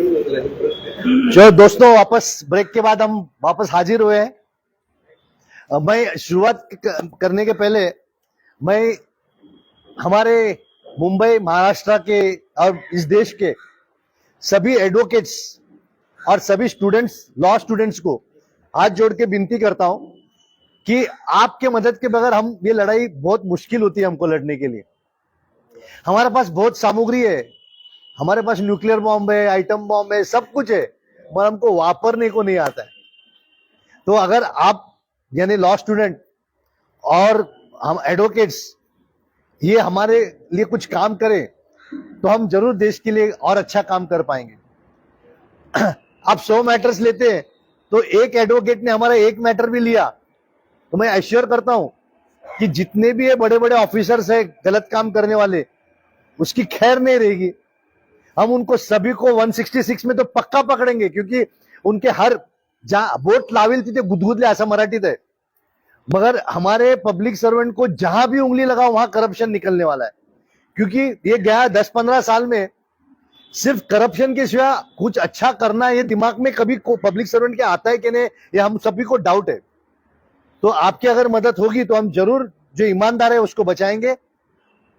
जो दोस्तों, वापस ब्रेक के बाद हम वापस हाजिर हुए हैं। मैं शुरुआत करने के पहले मैं हमारे मुंबई महाराष्ट्र के और इस देश के सभी एडवोकेट्स और सभी स्टूडेंट्स, लॉ स्टूडेंट्स को हाथ जोड़ के विनती करता हूं कि आपके मदद के बगैर हम ये लड़ाई बहुत मुश्किल होती है हमको लड़ने के लिए। हमारे पास बहुत सामग्री है, हमारे पास न्यूक्लियर बॉम्ब है, आइटम बॉम्ब है, सब कुछ है, पर हमको वापरने को नहीं आता है। तो अगर आप यानी लॉ स्टूडेंट और हम एडवोकेट्स ये हमारे लिए कुछ काम करें तो हम जरूर देश के लिए और अच्छा काम कर पाएंगे। आप 100 मैटर्स लेते हैं तो एक एडवोकेट ने हमारा एक मैटर भी लिया तो मैं एश्योर करता हूं कि जितने भी ये बड़े बड़े ऑफिसर्स है गलत काम करने वाले, उसकी खैर नहीं रहेगी। हम उनको सभी को 166 में तो पक्का पकड़ेंगे, क्योंकि उनके हर जहां बोट लावेल तिथे गुदगुदले असं मराठीत है। मगर हमारे पब्लिक सर्वेंट को जहां भी उंगली लगाओ वहां करप्शन निकलने वाला है, क्योंकि ये गया 10-15 साल में सिर्फ करप्शन के सिवा कुछ अच्छा करना ये दिमाग में कभी पब्लिक सर्वेंट के आता है कि नहीं, ये हम सभी को डाउट है। तो आपकी अगर मदद होगी तो हम जरूर जो ईमानदार है उसको बचाएंगे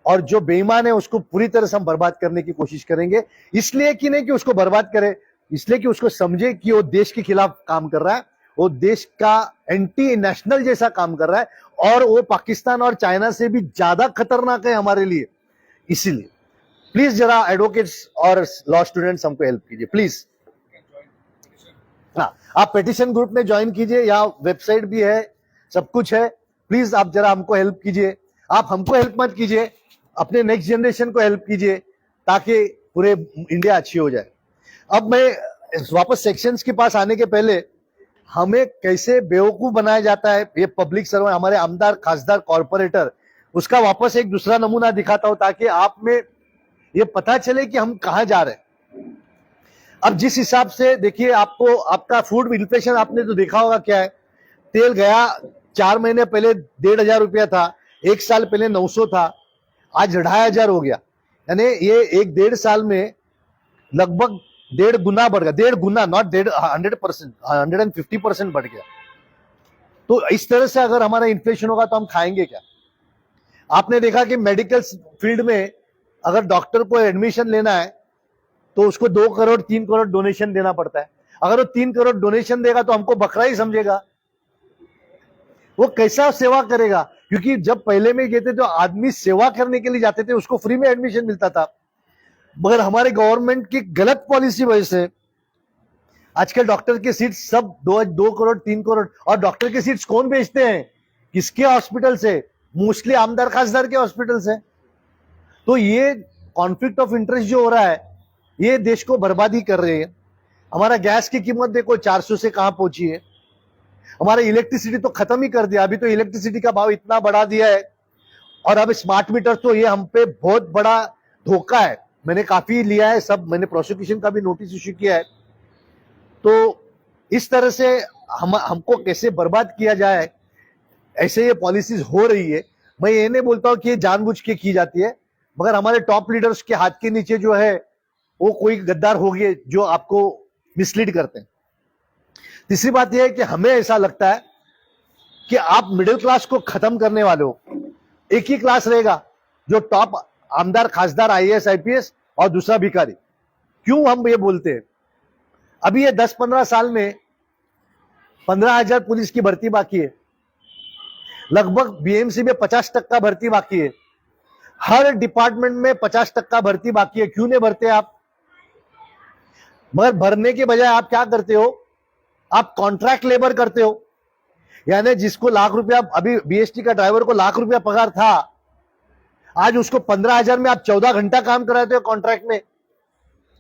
और जो बेईमान है उसको पूरी तरह से हम बर्बाद करने की कोशिश करेंगे। इसलिए कि नहीं कि उसको बर्बाद करें, इसलिए कि उसको समझे कि वो देश के खिलाफ काम कर रहा है, वो देश का एंटी नेशनल जैसा काम कर रहा है और वो पाकिस्तान और चाइना से भी ज्यादा खतरनाक है हमारे लिए। इसीलिए प्लीज जरा एडवोकेट्स और लॉ स्टूडेंट्स हमको हेल्प कीजिए प्लीज। हाँ, आप पेटिशन ग्रुप में ज्वाइन कीजिए, यहाँ वेबसाइट भी है, सब कुछ है। प्लीज आप जरा हमको हेल्प कीजिए। आप हमको हेल्प मत कीजिए, अपने नेक्स्ट जनरेशन को हेल्प कीजिए ताकि पूरे इंडिया अच्छी हो जाए। अब मैं वापस सेक्शंस के पास आने के पहले हमें कैसे बेवकूफ बनाया जाता है ये पब्लिक सर्वेंट, हमारे आमदार, खासदार, कॉर्पोरेटर, उसका वापस एक दूसरा नमूना दिखाता हूं ताकि आप में ये पता चले कि हम कहां जा रहे हैं। अब जिस हिसाब से देखिए, आपको आपका फूड इन्फ्लेशन आपने तो देखा होगा क्या है। तेल गया 4 महीने पहले 1,500 रुपया था, एक साल पहले 900 था, आज 2,500 हो गया। यानी ये 1-1.5 साल में लगभग 1.5 गुना बढ़ गया। 1.5 गुना, नॉट 100%, 150% बढ़ गया। तो इस तरह से अगर हमारा इन्फ्लेशन होगा तो हम खाएंगे क्या। आपने देखा कि मेडिकल फील्ड में अगर डॉक्टर को एडमिशन लेना है तो उसको 2 करोड़ 3 करोड़ डोनेशन देना पड़ता है। अगर वो 3 करोड़ डोनेशन देगा तो हमको बकरा ही समझेगा, वो कैसा सेवा करेगा। क्योंकि जब पहले में गए थे तो आदमी सेवा करने के लिए जाते थे, उसको फ्री में एडमिशन मिलता था। मगर हमारे गवर्नमेंट की गलत पॉलिसी वजह से आजकल डॉक्टर के सीट सब 2 करोड़ 3 करोड़, और डॉक्टर के सीट्स कौन बेचते हैं, किसके हॉस्पिटल से, मोस्टली आमदार खासदार के हॉस्पिटल से। तो ये कॉन्फ्लिक्ट ऑफ इंटरेस्ट जो हो रहा है ये देश को बर्बादी कर रहे हैं। हमारा गैस की कीमत देखो 400 से कहां पहुंची है। हमारा इलेक्ट्रिसिटी तो खत्म ही कर दिया, अभी तो इलेक्ट्रिसिटी का भाव इतना बढ़ा दिया है। और अब स्मार्ट मीटर तो ये हम पे बहुत बड़ा धोखा है। मैंने काफी लिया है, सब मैंने प्रोसिक्यूशन का भी नोटिस इश्यू किया है। तो इस तरह से हमको कैसे बर्बाद किया जाए, ऐसे ये पॉलिसीज हो रही है। मैं ये नहीं बोलता हूं कि ये जानबूझ के की जाती है, मगर हमारे टॉप लीडर्स के हाथ के नीचे जो है वो कोई गद्दार हो गए जो आपको मिसलीड करते हैं। तीसरी बात यह है कि हमें ऐसा लगता है कि आप मिडिल क्लास को खत्म करने वाले हो। एक ही क्लास रहेगा जो टॉप आमदार, खासदार, IAS IPS और दूसरा भिखारी। क्यों हम ये बोलते हैं? अभी ये 10-15 साल में 15,000 पुलिस की भर्ती बाकी है, लगभग BMC में 50% भर्ती बाकी है, हर डिपार्टमेंट में 50% भर्ती बाकी है। क्यों नहीं भरते आप? मगर भरने के बजाय आप क्या करते हो, आप कॉन्ट्रैक्ट लेबर करते हो। यानी जिसको ₹1,00,000, अभी BST का ड्राइवर को ₹1,00,000 पगार था, आज उसको 15,000 में आप 14 घंटा काम कराते हो कॉन्ट्रैक्ट में।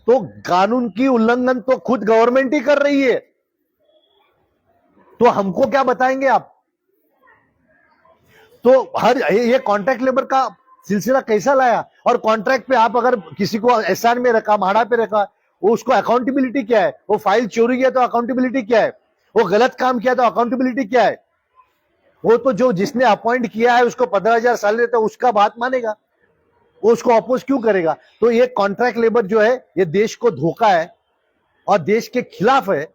तो कानून की उल्लंघन तो खुद गवर्नमेंट ही कर रही है, तो हमको क्या बताएंगे आप। तो हर ये कॉन्ट्रैक्ट लेबर का सिलसिला कैसा लाया। और कॉन्ट्रैक्ट पे आप अगर किसी को SR में रखा, भाड़ा पे रखा, वो उसको अकाउंटेबिलिटी क्या है। वो फाइल चोरी किया तो अकाउंटेबिलिटी क्या है, वो गलत काम किया तो अकाउंटेबिलिटी क्या है। वो तो जो जिसने अपॉइंट किया है उसको 15,000 सैलरी देता है, उसका बात मानेगा, वो उसको अपोज क्यों करेगा। तो ये कॉन्ट्रैक्ट लेबर जो है ये देश को धोखा है। और देश के खिलाफ है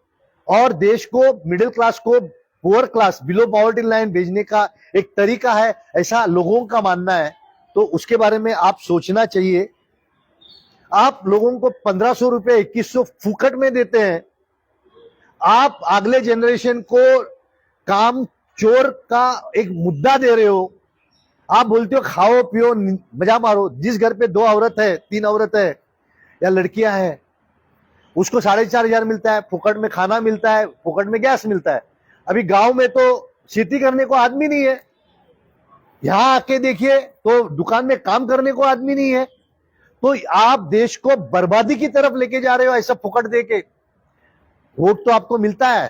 और देश को, मिडिल क्लास को poor class, below poverty line भेजने का एक तरीका है, ऐसा लोगों का मानना है। तो उसके बारे में आप सोचना चाहिए। आप लोगों को 1500 रुपए 2100 फुकट में देते हैं, आप अगले जनरेशन को काम चोर का एक मुद्दा दे रहे हो। आप बोलते हो खाओ पियो मजा मारो। जिस घर पे 2 औरत है, 3 औरत है या लड़कियां हैं, उसको 4500 मिलता है, फुकट में खाना मिलता है, फुकट में गैस मिलता है। अभी गांव में तो खेती करने को आदमी नहीं है, यहां आके देखिए तो दुकान में काम करने को आदमी नहीं है। तो आप देश को बर्बादी की तरफ लेके जा रहे हो ऐसा फुकट दे के। वोट तो आपको मिलता है,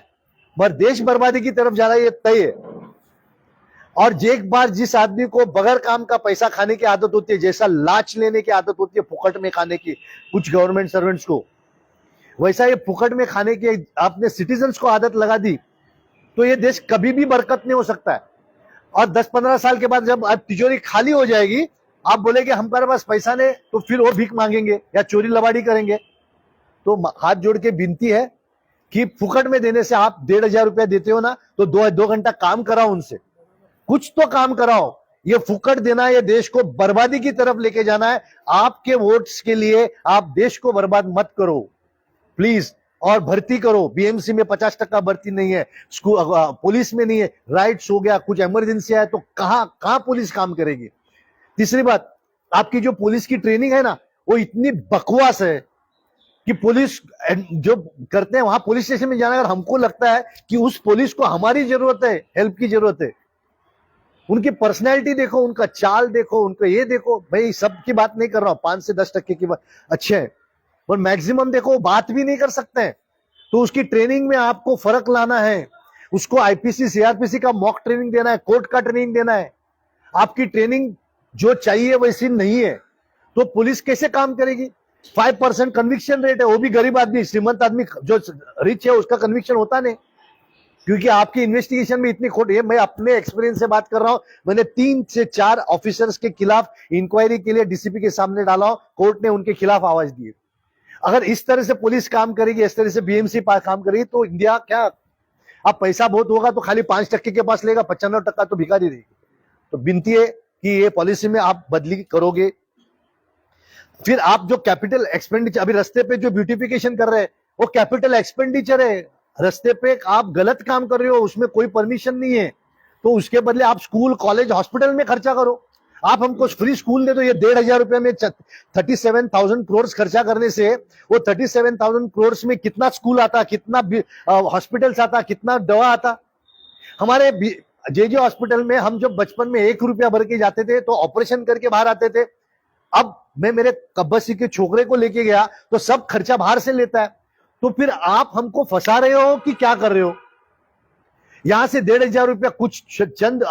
पर देश बर्बादी की तरफ जा रहा है, ये तय है। और एक बार जिस आदमी को बगैर काम का पैसा खाने की आदत होती है, जैसा लाच लेने की आदत होती है फुकट में खाने की कुछ गवर्नमेंट सर्वेंट्स को, वैसा ये फुकट में खाने की आपने सिटीजन्स को आदत लगा दी, तो ये देश कभी भी बरकत नहीं हो सकता है। और 10-15 साल के बाद जब तिजोरी खाली हो जाएगी, आप बोलेंगे हमारे पास पैसा नहीं, तो फिर वो भीख मांगेंगे या चोरी लबाड़ी करेंगे। तो हाथ जोड़ के विनती है कि फुकट में देने से, आप 1500 रुपया देते हो ना, तो 2 घंटा काम कराओ उनसे, कुछ तो काम कराओ। ये फुकट देना, ये देश को बर्बादी की तरफ लेके जाना है। आपके वोट्स के लिए आप देश को बर्बाद मत करो प्लीज। और भर्ती करो, बीएमसी में 50% भर्ती नहीं है, पुलिस में नहीं है, राइट्स हो गया, कुछ इमरजेंसी है तो कहां पुलिस काम करेगी। तीसरी बात, आपकी जो पुलिस की ट्रेनिंग है ना, वो इतनी बकवास है कि पुलिस जो करते हैं वहां पुलिस स्टेशन में जाना, अगर हमको लगता है कि उस पुलिस को हमारी जरूरत है, हेल्प की जरूरत है, उनकी पर्सनैलिटी देखो, उनका चाल देखो, उनको ये देखो। भाई सबकी बात नहीं कर रहा हूं, 5 से 10% की बात अच्छे है, पर मैक्सिमम देखो बात भी नहीं कर सकते हैं। तो उसकी ट्रेनिंग में आपको फर्क लाना है, उसको आईपीसी सीआरपीसी का मॉक ट्रेनिंग देना है, कोर्ट का ट्रेनिंग देना है। आपकी ट्रेनिंग जो चाहिए वैसी नहीं है, तो पुलिस कैसे काम करेगी। 5% कन्विक्शन रेट है, वो भी गरीब आदमी, श्रीमंत आदमी जो रिच है उसका कन्विक्शन होता नहीं, क्योंकि आपकी इन्वेस्टिगेशन में इतनी खोट है। मैं अपने एक्सपीरियंस से बात कर रहा हूं, मैंने 3 से 4 ऑफिसर्स के खिलाफ इंक्वायरी के लिए डीसीपी के सामने डाला हूं, कोर्ट ने उनके खिलाफ आवाज दी। अगर इस तरह से पुलिस काम करेगी, इस तरह से बीएमसी काम करेगी, तो इंडिया क्या, अब पैसा बहुत होगा तो खाली 5% के पास लेगा, 95% तो भिखारी रहेगी। तो विनती है कि ये पॉलिसी में आप बदली करोगे। फिर आप जो कैपिटल एक्सपेंडिचर, अभी रास्ते पे जो ब्यूटिफिकेशन कर रहे हैं वो कैपिटल एक्सपेंडिचर है। रास्ते पे आप गलत काम कर रहे हो, उसमें कोई परमिशन नहीं है, तो उसके बदले आप स्कूल कॉलेज हॉस्पिटल में खर्चा करो। आप हमको फ्री स्कूल दे दो। ये 1500 रुपए में 37,000 करोड़ खर्चा करने से, वो 37,000 करोड़ में कितना स्कूल आता, कितना हॉस्पिटल्स आता, कितना दवा आता। हमारे जे हॉस्पिटल में हम जब बचपन में 1 रुपया भर के जाते थे तो ऑपरेशन करके बाहर आते थे। अब मैं मेरे कब्बसी के छोकरे को लेके गया तो सब खर्चा बाहर से लेता है। तो फिर आप हमको फंसा रहे हो कि क्या कर रहे हो। यहां से 1500 रुपया कुछ चंद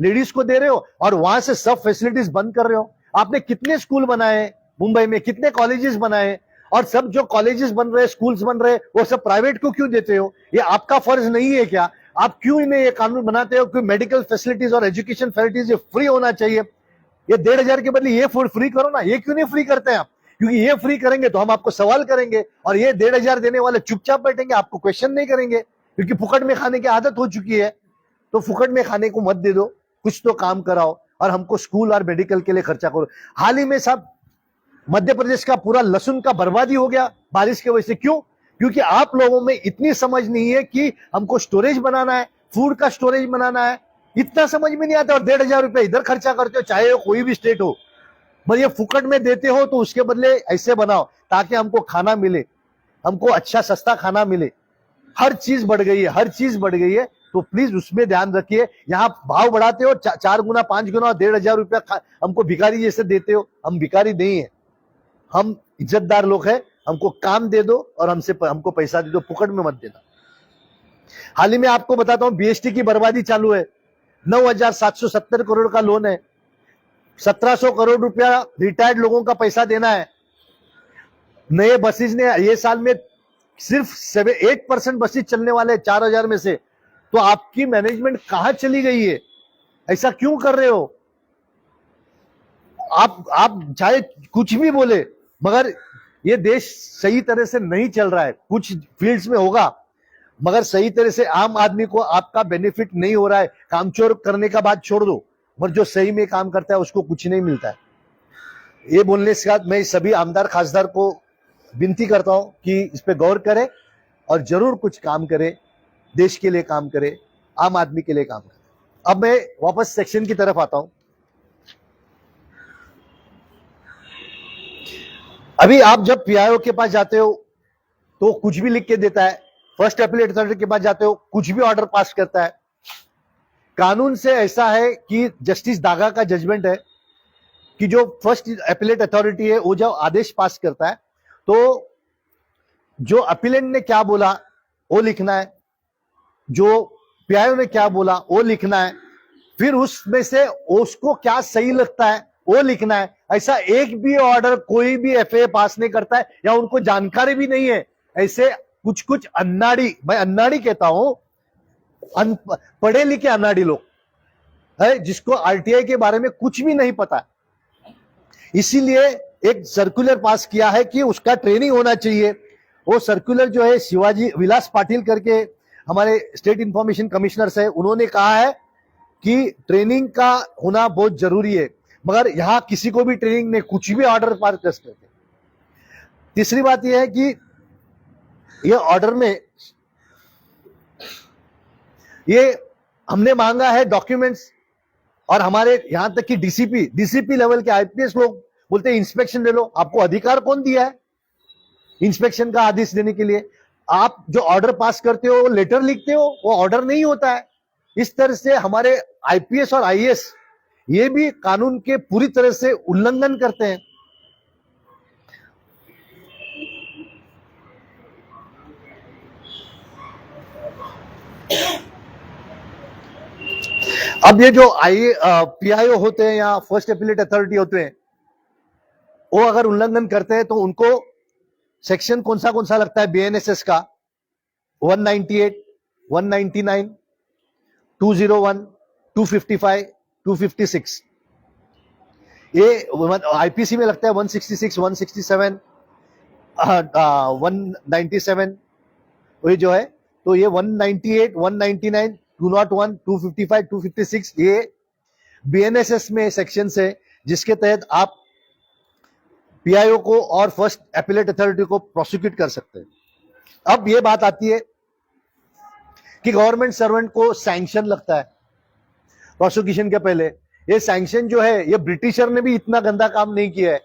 लेडीज को दे रहे हो और वहां से सब फैसिलिटीज बंद कर रहे हो। आपने कितने स्कूल बनाए मुंबई में, कितने कॉलेजेस बनाए, और सब जो कॉलेजेस बन रहे, स्कूल्स बन रहे, वो सब प्राइवेट को क्यों देते हो। ये आपका फर्ज नहीं है क्या। आप क्यों इन्हें ये कानून बनाते हो कि मेडिकल फैसिलिटीज और एजुकेशन फैसिलिटीज ये फ्री होना चाहिए। ये 1500 के बदले ये फ्री करो ना। ये क्यों नहीं फ्री करते हैं आप, क्योंकि ये फ्री करेंगे तो हम आपको सवाल करेंगे, और ये 1500 देने वाले चुपचाप बैठेंगे, आपको क्वेश्चन नहीं करेंगे, क्योंकि फुकट में खाने की आदत हो चुकी है। तो फुकट में खाने को मत दे दो, कुछ तो काम कराओ और हमको स्कूल और मेडिकल के लिए खर्चा करो। हाल ही में सब मध्य प्रदेश का पूरा लहसुन का बर्बादी हो गया बारिश की वजह से। क्यों? क्योंकि आप लोगों में इतनी समझ नहीं है कि हमको स्टोरेज बनाना है, फूड का स्टोरेज बनाना है, इतना समझ में नहीं आता। और 1500 रुपए इधर खर्चा करते हो, चाहे वो कोई भी स्टेट हो। पर ये फुकट में देते हो तो उसके बदले ऐसे बनाओ ताकि हमको खाना मिले, हमको अच्छा सस्ता खाना मिले। हर चीज बढ़ गई है, हर चीज बढ़ गई है, तो प्लीज उसमें ध्यान रखिए। यहाँ भाव बढ़ाते हो 4 गुना 5 गुना, 1500 रुपया हमको भिखारी जैसे देते हो। हम भिखारी नहीं है, हम इज्जतदार लोग हैं। हमको काम दे दो और हमको पैसा दे दो, फुकट में मत देना। हाल ही में आपको बताता हूं, बीएसटी की बर्बादी चालू है। 9,770 करोड़ का लोन है, 1700 करोड़ रुपया रिटायर्ड लोगों का पैसा देना है। नए बसेज ने ये साल में सिर्फ 8% बसेज चलने वाले 4000 में से। तो आपकी मैनेजमेंट कहां चली गई है, ऐसा क्यों कर रहे हो आप चाहे कुछ भी बोले, मगर ये देश सही तरह से नहीं चल रहा है, कुछ फील्ड्स में होगा मगर सही तरह से आम आदमी को आपका बेनिफिट नहीं हो रहा है। कामचोर करने का बात छोड़ दो, मगर जो सही में काम करता है उसको कुछ नहीं मिलता है। ये बोलने के बाद मैं सभी आमदार खासदार को विनती करता हूं कि इस पे गौर करें और जरूर कुछ काम करें, देश के लिए काम करें, आम आदमी के लिए काम करें। अब मैं वापस सेक्शन की तरफ आता हूं। अभी आप जब पीआईओ के पास जाते हो तो कुछ भी लिख के देता है, फर्स्ट अपीलेट अथॉरिटी के पास जाते हो कुछ भी ऑर्डर पास करता है। कानून से ऐसा है कि जस्टिस दागा का जजमेंट है कि जो फर्स्ट अपीलेट अथॉरिटी है वो जब आदेश पास करता है तो जो अपीलेंट ने क्या बोला वो लिखना है, जो पीआईओ ने क्या बोला वो लिखना है, फिर उसमें से उसको क्या सही लगता है वो लिखना है। ऐसा एक भी ऑर्डर कोई भी एफए पास नहीं करता है या उनको जानकारी भी नहीं है। ऐसे कुछ कुछ अन्नाड़ी, मैं अन्नाड़ी कहता हूं, पढ़े लिखे अन्नाड़ी लोग है जिसको आरटीआई के बारे में कुछ भी नहीं पता। इसीलिए एक सर्कुलर पास किया है कि उसका ट्रेनिंग होना चाहिए। वो सर्कुलर जो है शिवाजी विलास पाटिल करके हमारे स्टेट इंफॉर्मेशन कमिश्नर है, उन्होंने कहा है कि ट्रेनिंग का होना बहुत जरूरी है, मगर यहां किसी को भी ट्रेनिंग में कुछ भी ऑर्डर पास कर सकते। तीसरी बात यह है कि ये ऑर्डर में ये हमने मांगा है डॉक्यूमेंट्स, और हमारे यहां तक कि डीसीपी लेवल के आईपीएस लोग बोलते हैं इंस्पेक्शन ले लो। आपको अधिकार कौन दिया है इंस्पेक्शन का आदेश देने के लिए? आप जो ऑर्डर पास करते हो, लेटर लिखते हो, वो ऑर्डर नहीं होता है। इस तरह से हमारे आईपीएस और आईएएस ये भी कानून के पूरी तरह से उल्लंघन करते हैं। अब ये जो पीआईओ होते हैं या फर्स्ट अपीलेट अथॉरिटी होते हैं, वो अगर उल्लंघन करते हैं तो उनको सेक्शन कौन सा लगता है बीएनएसएस का? 198, 199, 201, 255, 256। ये आईपीसी में लगता है 166, 167, 197। ये जो है तो ये 198, 199, 201, 255, 256 ये बीएनएसएस में सेक्शन है जिसके तहत आप पीआईओ को और फर्स्ट अपीलेट अथॉरिटी को प्रोसिक्यूट कर सकते हैं। अब ये बात आती है कि गवर्नमेंट सर्वेंट को सैंक्शन लगता है प्रोसिक्यूशन के पहले। ये सैंक्शन जो है ये ब्रिटिशर ने भी इतना गंदा काम नहीं किया है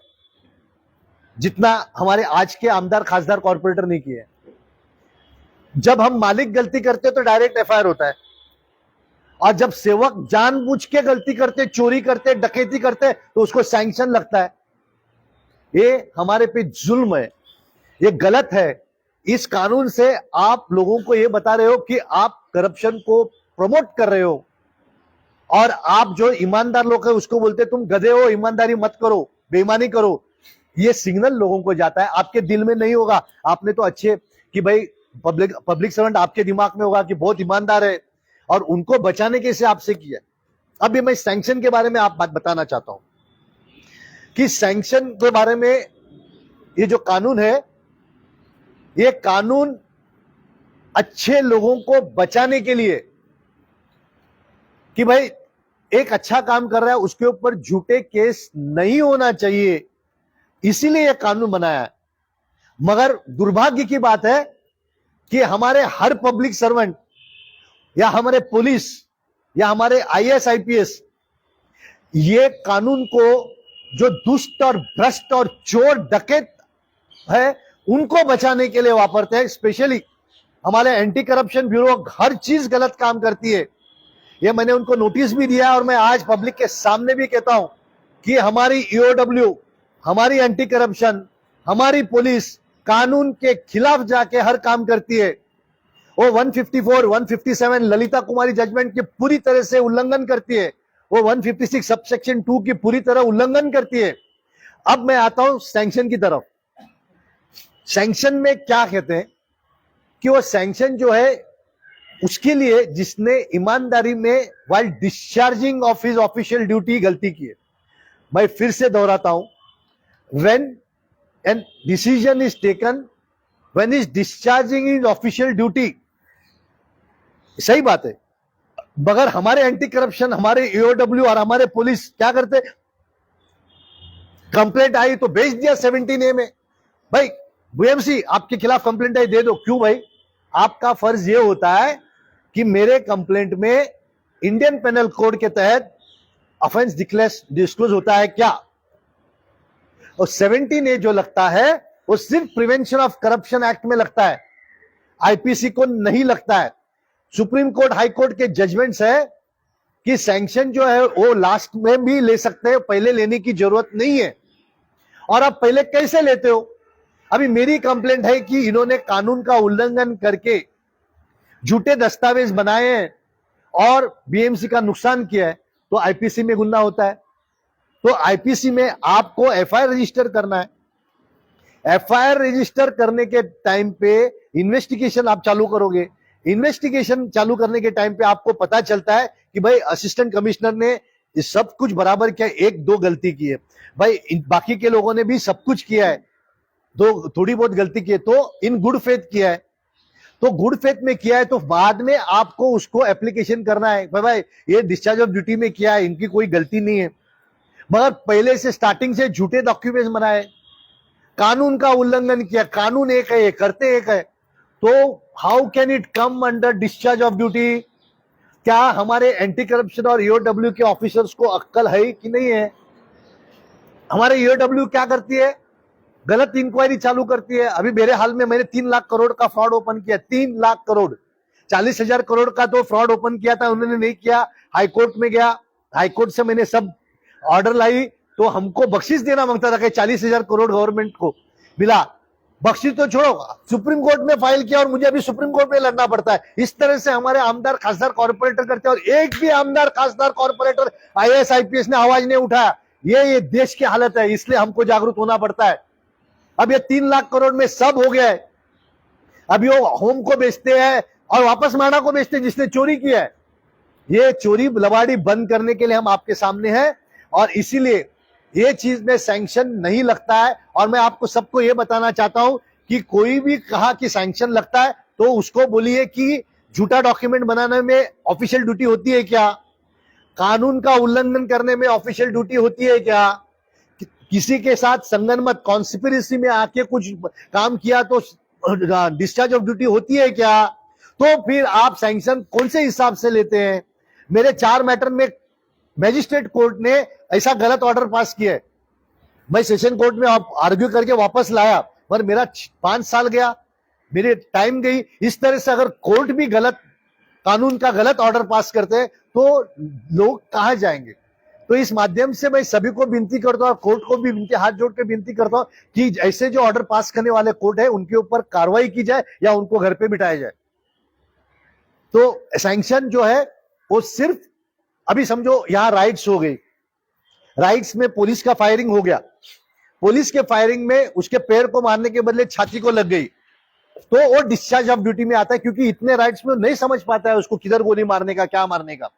जितना हमारे आज के आमदार खासदार कॉर्पोरेटर ने किया है। जब हम मालिक गलती करते हैं तो डायरेक्ट एफआईआर होता है, और जब सेवक जानबूझ के गलती करते, चोरी करते, डकैती करते तो उसको सैंक्शन लगता है। ये हमारे पे जुल्म है, ये गलत है। इस कानून से आप लोगों को ये बता रहे हो कि आप करप्शन को प्रमोट कर रहे हो, और आप जो ईमानदार लोग हैं उसको बोलते तुम गधे हो, ईमानदारी मत करो, बेईमानी करो। ये सिग्नल लोगों को जाता है, आपके दिल में नहीं होगा। आपने तो अच्छे कि भाई पब्लिक सर्वेंट आपके दिमाग में होगा कि बहुत ईमानदार है, और उनको बचाने के से आपसे किया। अब ये मैं सैंक्शन के बारे में आप बात बताना चाहता हूं कि सैंक्शन के बारे में ये जो कानून है, ये कानून अच्छे लोगों को बचाने के लिए कि भाई एक अच्छा काम कर रहा है उसके ऊपर झूठे केस नहीं होना चाहिए, इसीलिए यह कानून बनाया है। मगर दुर्भाग्य की बात है कि हमारे हर पब्लिक सर्वेंट या हमारे पुलिस या हमारे आईएएस आईपीएस ये कानून को जो दुष्ट और भ्रष्ट और चोर डकैत है उनको बचाने के लिए वापरते हैं। स्पेशली हमारे एंटी करप्शन ब्यूरो हर चीज गलत काम करती है। ये मैंने उनको नोटिस भी दिया और मैं आज पब्लिक के सामने भी कहता हूं कि हमारी ईओडब्ल्यू, हमारी एंटी करप्शन, हमारी पुलिस कानून के खिलाफ जाके हर काम करती है। वो 154, 157 ललिता कुमारी जजमेंट की पूरी तरह से उल्लंघन करती है। वो 156 सबसेक्शन 2 की पूरी तरह उल्लंघन करती है। अब मैं आता हूं सैंक्शन की तरफ। सैंक्शन में क्या कहते हैं कि वो सैंक्शन जो है उसके लिए जिसने ईमानदारी में while discharging of his official duty गलती की है। मैं फिर से दोहराता हूं, when and decision is taken when he's discharging his official duty. सही बात है, मगर हमारे एंटी करप्शन, हमारे ईओडब्ल्यू और हमारे पुलिस क्या करते, कंप्लेंट आई तो भेज दिया 17A में, भाई बीएमसी आपके खिलाफ कंप्लेंट आई दे दो। क्यों भाई? आपका फर्ज ये होता है कि मेरे कंप्लेंट में इंडियन पेनल कोड के तहत ऑफेंस डिस्क्लोज होता है क्या? और 17A जो लगता है वो सिर्फ प्रिवेंशन ऑफ करप्शन एक्ट में लगता है, आईपीसी को नहीं लगता है। सुप्रीम कोर्ट, हाई कोर्ट के जजमेंट्स है कि सैंक्शन जो है वो लास्ट में भी ले सकते हैं, पहले लेने की जरूरत नहीं है। और आप पहले कैसे लेते हो? अभी मेरी कंप्लेंट है कि इन्होंने कानून का उल्लंघन करके झूठे दस्तावेज बनाए हैं और बीएमसी का नुकसान किया है, तो आईपीसी में गुना होता है। तो आईपीसी में आपको एफआईआर रजिस्टर करना है। एफआईआर रजिस्टर करने के टाइम पे इन्वेस्टिगेशन आप चालू करोगे। इन्वेस्टिगेशन चालू करने के टाइम पे आपको पता चलता है कि भाई असिस्टेंट कमिश्नर ने ये सब कुछ बराबर किया, एक दो गलती की है, भाई बाकी के लोगों ने भी सब कुछ किया है, दो थोड़ी बहुत गलती की है, तो इन गुड फेथ किया है। तो गुड फेथ में किया है तो बाद में आपको उसको एप्लीकेशन करना है, भाई ये डिस्चार्ज ऑफ ड्यूटी में किया है, इनकी कोई गलती नहीं है। मगर पहले से स्टार्टिंग से झूठे डॉक्यूमेंट्स बनाए, कानून का उल्लंघन किया, कानून एक है, ये करते एक है, तो how can it come under discharge of duty? क्या हमारे एंटी करप्शन और ईओडब्ल्यू के ऑफिसर्स को अक्कल है कि नहीं है? हमारे ईओडब्ल्यू क्या करती है? गलत इंक्वायरी चालू करती है। अभी मेरे हाल में मैंने 3 लाख करोड़ का फ्रॉड ओपन किया, 3 लाख करोड़, 40,000 करोड़ का तो फ्रॉड ओपन किया था, उन्होंने नहीं किया। हाईकोर्ट में गया, हाईकोर्ट से मैंने सब ऑर्डर लाई, तो हमको बख्शिश देना मांगता था कि 40,000 करोड़ गवर्नमेंट को मिला। बख्शिश तो छोड़ो, सुप्रीम कोर्ट में फाइल किया और मुझे अभी सुप्रीम कोर्ट में लड़ना पड़ता है। इस तरह से हमारे आमदार खासदार कॉर्पोरेटर करते हैं, और एक भी आमदार खासदार कॉर्पोरेटर आईएएस आईपीएस ने आवाज नहीं उठाया। ये देश की हालत है, इसलिए हमको जागरूक होना पड़ता है। अब ये 3 लाख करोड़ में सब हो गया है। अभी वो होम को बेचते हैं और वापस माना को बेचते हैं जिसने चोरी किया है। ये चोरी लबाड़ी बंद करने के लिए हम आपके सामने हैं, और इसीलिए ये चीज में सैंक्शन नहीं लगता है। और मैं आपको सबको ये बताना चाहता हूं कि कोई भी कहा कि सैंक्शन लगता है तो उसको बोलिए कि झूठा डॉक्यूमेंट बनाने में ऑफिशियल ड्यूटी होती है क्या? कानून का उल्लंघन करने में ऑफिशियल ड्यूटी होती है क्या? किसी के साथ संगनमत कॉन्स्पिरेसी में आके कुछ काम किया तो डिस्चार्ज ऑफ ड्यूटी होती है क्या? तो फिर आप सैंक्शन कौन से हिसाब से लेते हैं? मेरे 4 मैटर में मैजिस्ट्रेट कोर्ट ने ऐसा गलत ऑर्डर पास किया है, मैं सेशन कोर्ट में आर्ग्यू करके वापस लाया, पर मेरा 5 साल गया, मेरे टाइम गई। इस तरह से अगर कोर्ट भी गलत कानून का गलत ऑर्डर पास करते हैं तो लोग कहां जाएंगे? तो इस माध्यम से मैं सभी को विनती करता हूं, कोर्ट को भी विनती, हाथ जोड़ के विनती करता हूं कि ऐसे जो ऑर्डर पास करने वाले कोर्ट है उनके ऊपर कार्रवाई की जाए या उनको घर पे बिठाया जाए। तो सैंक्शन जो है वो सिर्फ, अभी समझो यहां राइट्स हो गई, राइट्स में पुलिस का फायरिंग हो गया, पुलिस के फायरिंग में उसके पैर को मारने के बदले छाती को लग गई, तो वो डिस्चार्ज ऑफ ड्यूटी में आता है, क्योंकि इतने राइट्स में नहीं समझ पाता है उसको किधर गोली मारने का, क्या मारने का,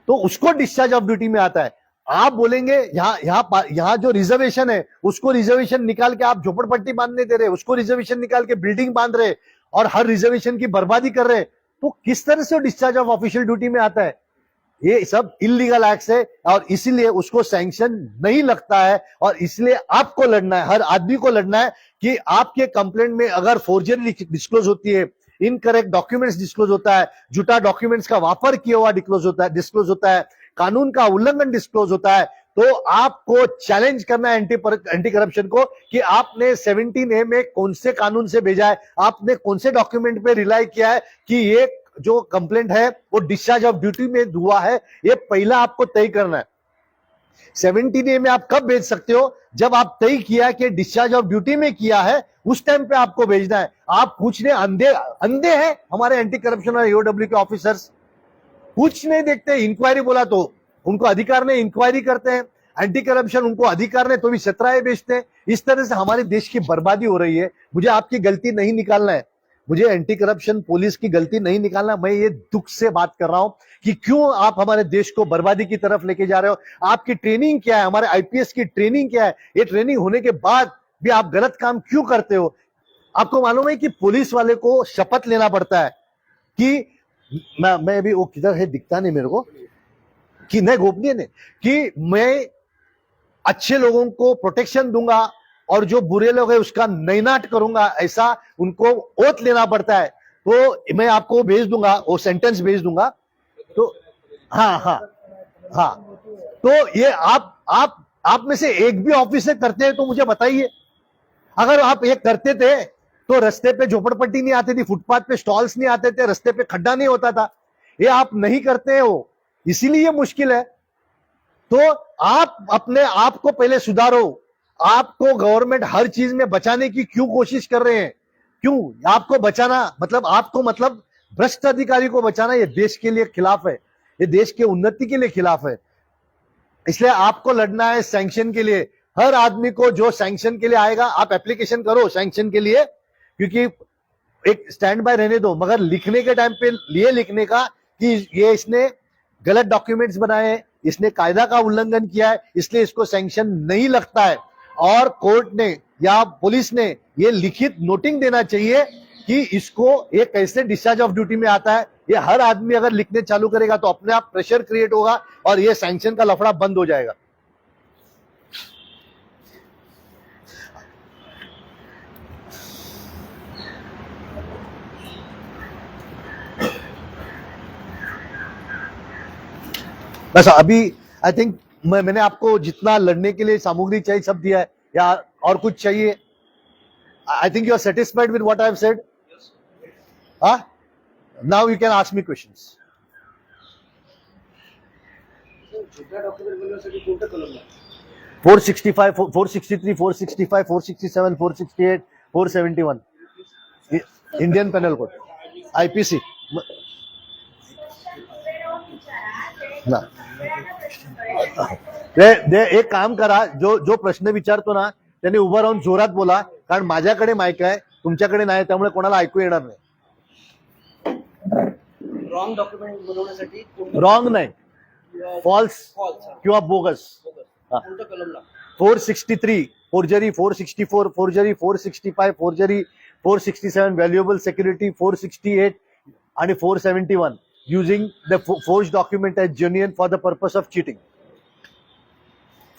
तो उसको डिस्चार्ज ऑफ ड्यूटी में आता है। आप बोलेंगे यहां जो रिजर्वेशन है उसको रिजर्वेशन निकाल के आप झोपड़पट्टी बांधने दे रहे, उसको रिजर्वेशन निकाल के बिल्डिंग बांध रहे और हर रिजर्वेशन की बर्बादी कर रहे, तो किस तरह से डिस्चार्ज ऑफ ऑफिशियल ड्यूटी में आता है? ये सब इलीगल एक्ट्स है और इसीलिए उसको सैंक्शन नहीं लगता है। और इसलिए आपको लड़ना है, हर आदमी को लड़ना है कि आपके कंप्लेंट में अगर फोर्जरी डिस्क्लोज होती है, इनकरेक्ट डॉक्यूमेंट्स डिस्क्लोज होता है, झूठा डॉक्यूमेंट्स का वापर किया हुआ डिस्क्लोज होता है, कानून का उल्लंघन डिस्क्लोज होता है, तो आपको चैलेंज करना है एंटी करप्शन को कि आपने 17A में कौन से कानून से भेजा है, आपने कौन से डॉक्यूमेंट पे रिलाई किया है कि ये जो कंप्लेंट है वो डिस्चार्ज ऑफ ड्यूटी में हुआ है, ये पहला आपको तय करना है। 17A में आप कब भेज सकते हो? जब आप तय किया कि डिस्चार्ज ऑफ ड्यूटी में किया है, उस टाइम पे आपको भेजना है। आप पूछने अंधे हैं हमारे एंटी करप्शन और ईओडब्ल्यू के ऑफिसर्स, कुछ नहीं देखते। इंक्वायरी बोला तो उनको अधिकार नहीं, इंक्वायरी करते हैं। एंटी करप्शन उनको अधिकार नहीं तो भी सत्राए बेचते हैं। इस तरह से हमारे देश की बर्बादी हो रही है। मुझे आपकी गलती नहीं निकालना है, मुझे एंटी करप्शन पुलिस की गलती नहीं निकालना। मैं ये दुख से बात कर रहा हूं कि क्यों आप हमारे देश को बर्बादी की तरफ लेके जा रहे हो। आपकी ट्रेनिंग क्या है? हमारे आईपीएस की ट्रेनिंग क्या है? ये ट्रेनिंग होने के बाद भी आप गलत काम क्यों करते हो? आपको मालूम है कि पुलिस वाले को शपथ लेना पड़ता है कि मैं भी, वो किधर है दिखता नहीं मेरे को, कि नहीं गोपनीय नहीं, कि मैं अच्छे लोगों को प्रोटेक्शन दूंगा और जो बुरे लोग हैं उसका नैनाट करूंगा, ऐसा उनको ओथ लेना पड़ता है। तो मैं आपको भेज दूंगा, वो सेंटेंस भेज दूंगा। तो हाँ हाँ हाँ, तो ये आप में से एक भी ऑफिसर करते हैं तो मुझे बताइए। अगर आप ये करते थे तो रास्ते पे झोपड़पट्टी नहीं आती थी, फुटपाथ पे स्टॉल्स नहीं आते थे, रास्ते पे खड्डा नहीं होता था। ये आप नहीं करते हो, इसीलिए मुश्किल है। तो आप अपने आप को पहले सुधारो। आपको गवर्नमेंट हर चीज में बचाने की क्यों कोशिश कर रहे हैं? क्यों आपको बचाना मतलब, आपको मतलब भ्रष्ट अधिकारी को बचाना, ये देश के लिए खिलाफ है, ये देश के उन्नति के लिए खिलाफ है। इसलिए आपको लड़ना है सैंक्शन के लिए। हर आदमी को जो सैंक्शन के लिए आएगा, आप एप्लीकेशन करो सैंक्शन के लिए, क्योंकि एक स्टैंड बाय रहने दो, मगर लिखने के टाइम पे लिए लिखने का कि ये इसने गलत डॉक्यूमेंट्स बनाए, इसने कायदा का उल्लंघन किया है, इसलिए इसको सैंक्शन नहीं लगता है। और कोर्ट ने या पुलिस ने ये लिखित नोटिंग देना चाहिए कि इसको ये कैसे डिस्चार्ज ऑफ ड्यूटी में आता है। ये हर आदमी अगर लिखने चालू करेगा तो अपने आप प्रेशर क्रिएट होगा और ये सैंक्शन का लफड़ा बंद हो जाएगा। बस अभी आई थिंक मैंने आपको जितना लड़ने के लिए सामग्री चाहिए सब दिया है, या और कुछ चाहिए? I think you are satisfied with what I have said. हाँ, now you can ask me questions. छोटा डॉक्यूमेंट बनवण्यासाठी कोणतं कलम लागतं? 465, 463, 465, 467, 468, 471 इंडियन पेनल कोड, आईपीसी ना। एक काम करा, जो प्रश्न विचारतो ना त्याने उभं राहून जोरात बोला, कारण माझ्याकडे माईक आहे, तुमच्याकडे नाही, त्यामुळे कोणाला ऐकू येणार नाही। रॉंग डॉक्युमेंट बनवण्यासाठी रॉंग नाही, फॉल्स किंवा बोगस। कोणतं कलम लागतं? 463 forgery, 464 forgery, 465 forgery, 467 valuable security, 468 आणि 471 using the forged document as genuine for the purpose of cheating.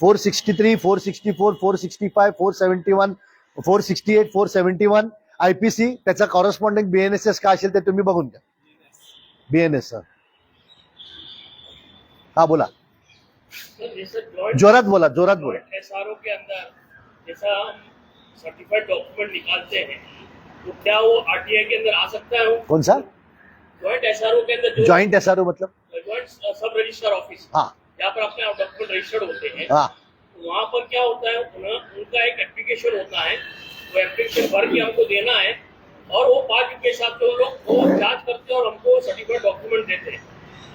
463, 464, 465, 471, 468, 471 IPC, त्याचा कॉरेस्पॉन्डिंग बीएनएसएस का असेल ते तुम्ही बघून घ्या। बीएनएस हा बोला, जोरात बोला, जोरात बोला। एसआरओ के अंदर जैसा हम सर्टिफाइड डॉक्यूमेंट निकालते हैं तो क्या वो आरटीआई के अंदर आ सकता है? कौन सा ज्वाइंट एसआरओ के अंदर? ज्वाइंट एसआरओ मतलब ज्वाइंट सब रजिस्टर ऑफिस, हाँ जहाँ पर अपने डॉक्यूमेंट रजिस्टर्ड होते हैं, हाँ, वहाँ पर क्या होता है, उनका एक एप्लीकेशन होता है, वो एप्लीकेशन भर के हमको देना है और वो 5 दिन के साथ हम लोग वो जांच करते हैं और हमको सर्टिफाइड डॉक्यूमेंट देते हैं।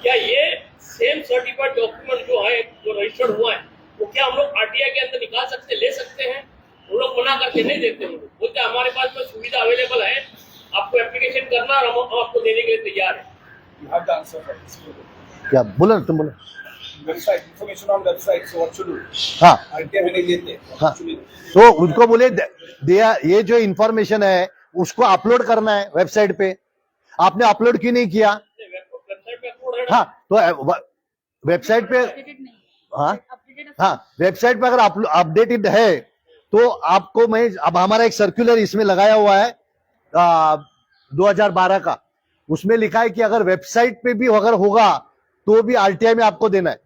क्या ये सेम सर्टिफाइड डॉक्यूमेंट जो है, जो रजिस्टर्ड हुआ है, वो क्या हम लोग आरटीआई के अंदर निकाल सकते, ले सकते हैं? वो लोग मना करके नहीं देते, वो लोग बोलते हमारे पास में सुविधा अवेलेबल है, आपको एप्लीकेशन करना और हम आपको देने के लिए तैयार है। You have the answer for this. क्या बोला ना तुम, बोलो। Website, information on website, so what should do? हाँ RTI में नहीं देते, हाँ, what should do? तो उनको बोले ये जो इंफॉर्मेशन है उसको अपलोड करना है वेबसाइट पे, आपने अपलोड क्यों नहीं किया? वेबसाइट पे अपलोड है ना? हाँ, तो वेबसाइट पे, हाँ हाँ, वेबसाइट पे अगर अपडेटेड है तो आपको मैं, अब हमारा एक सर्कुलर इसमें लगाया हुआ है 2012 का, उसमें लिखा है कि अगर वेबसाइट पे भी अगर होगा तो भी आरटीआई में आपको देना है,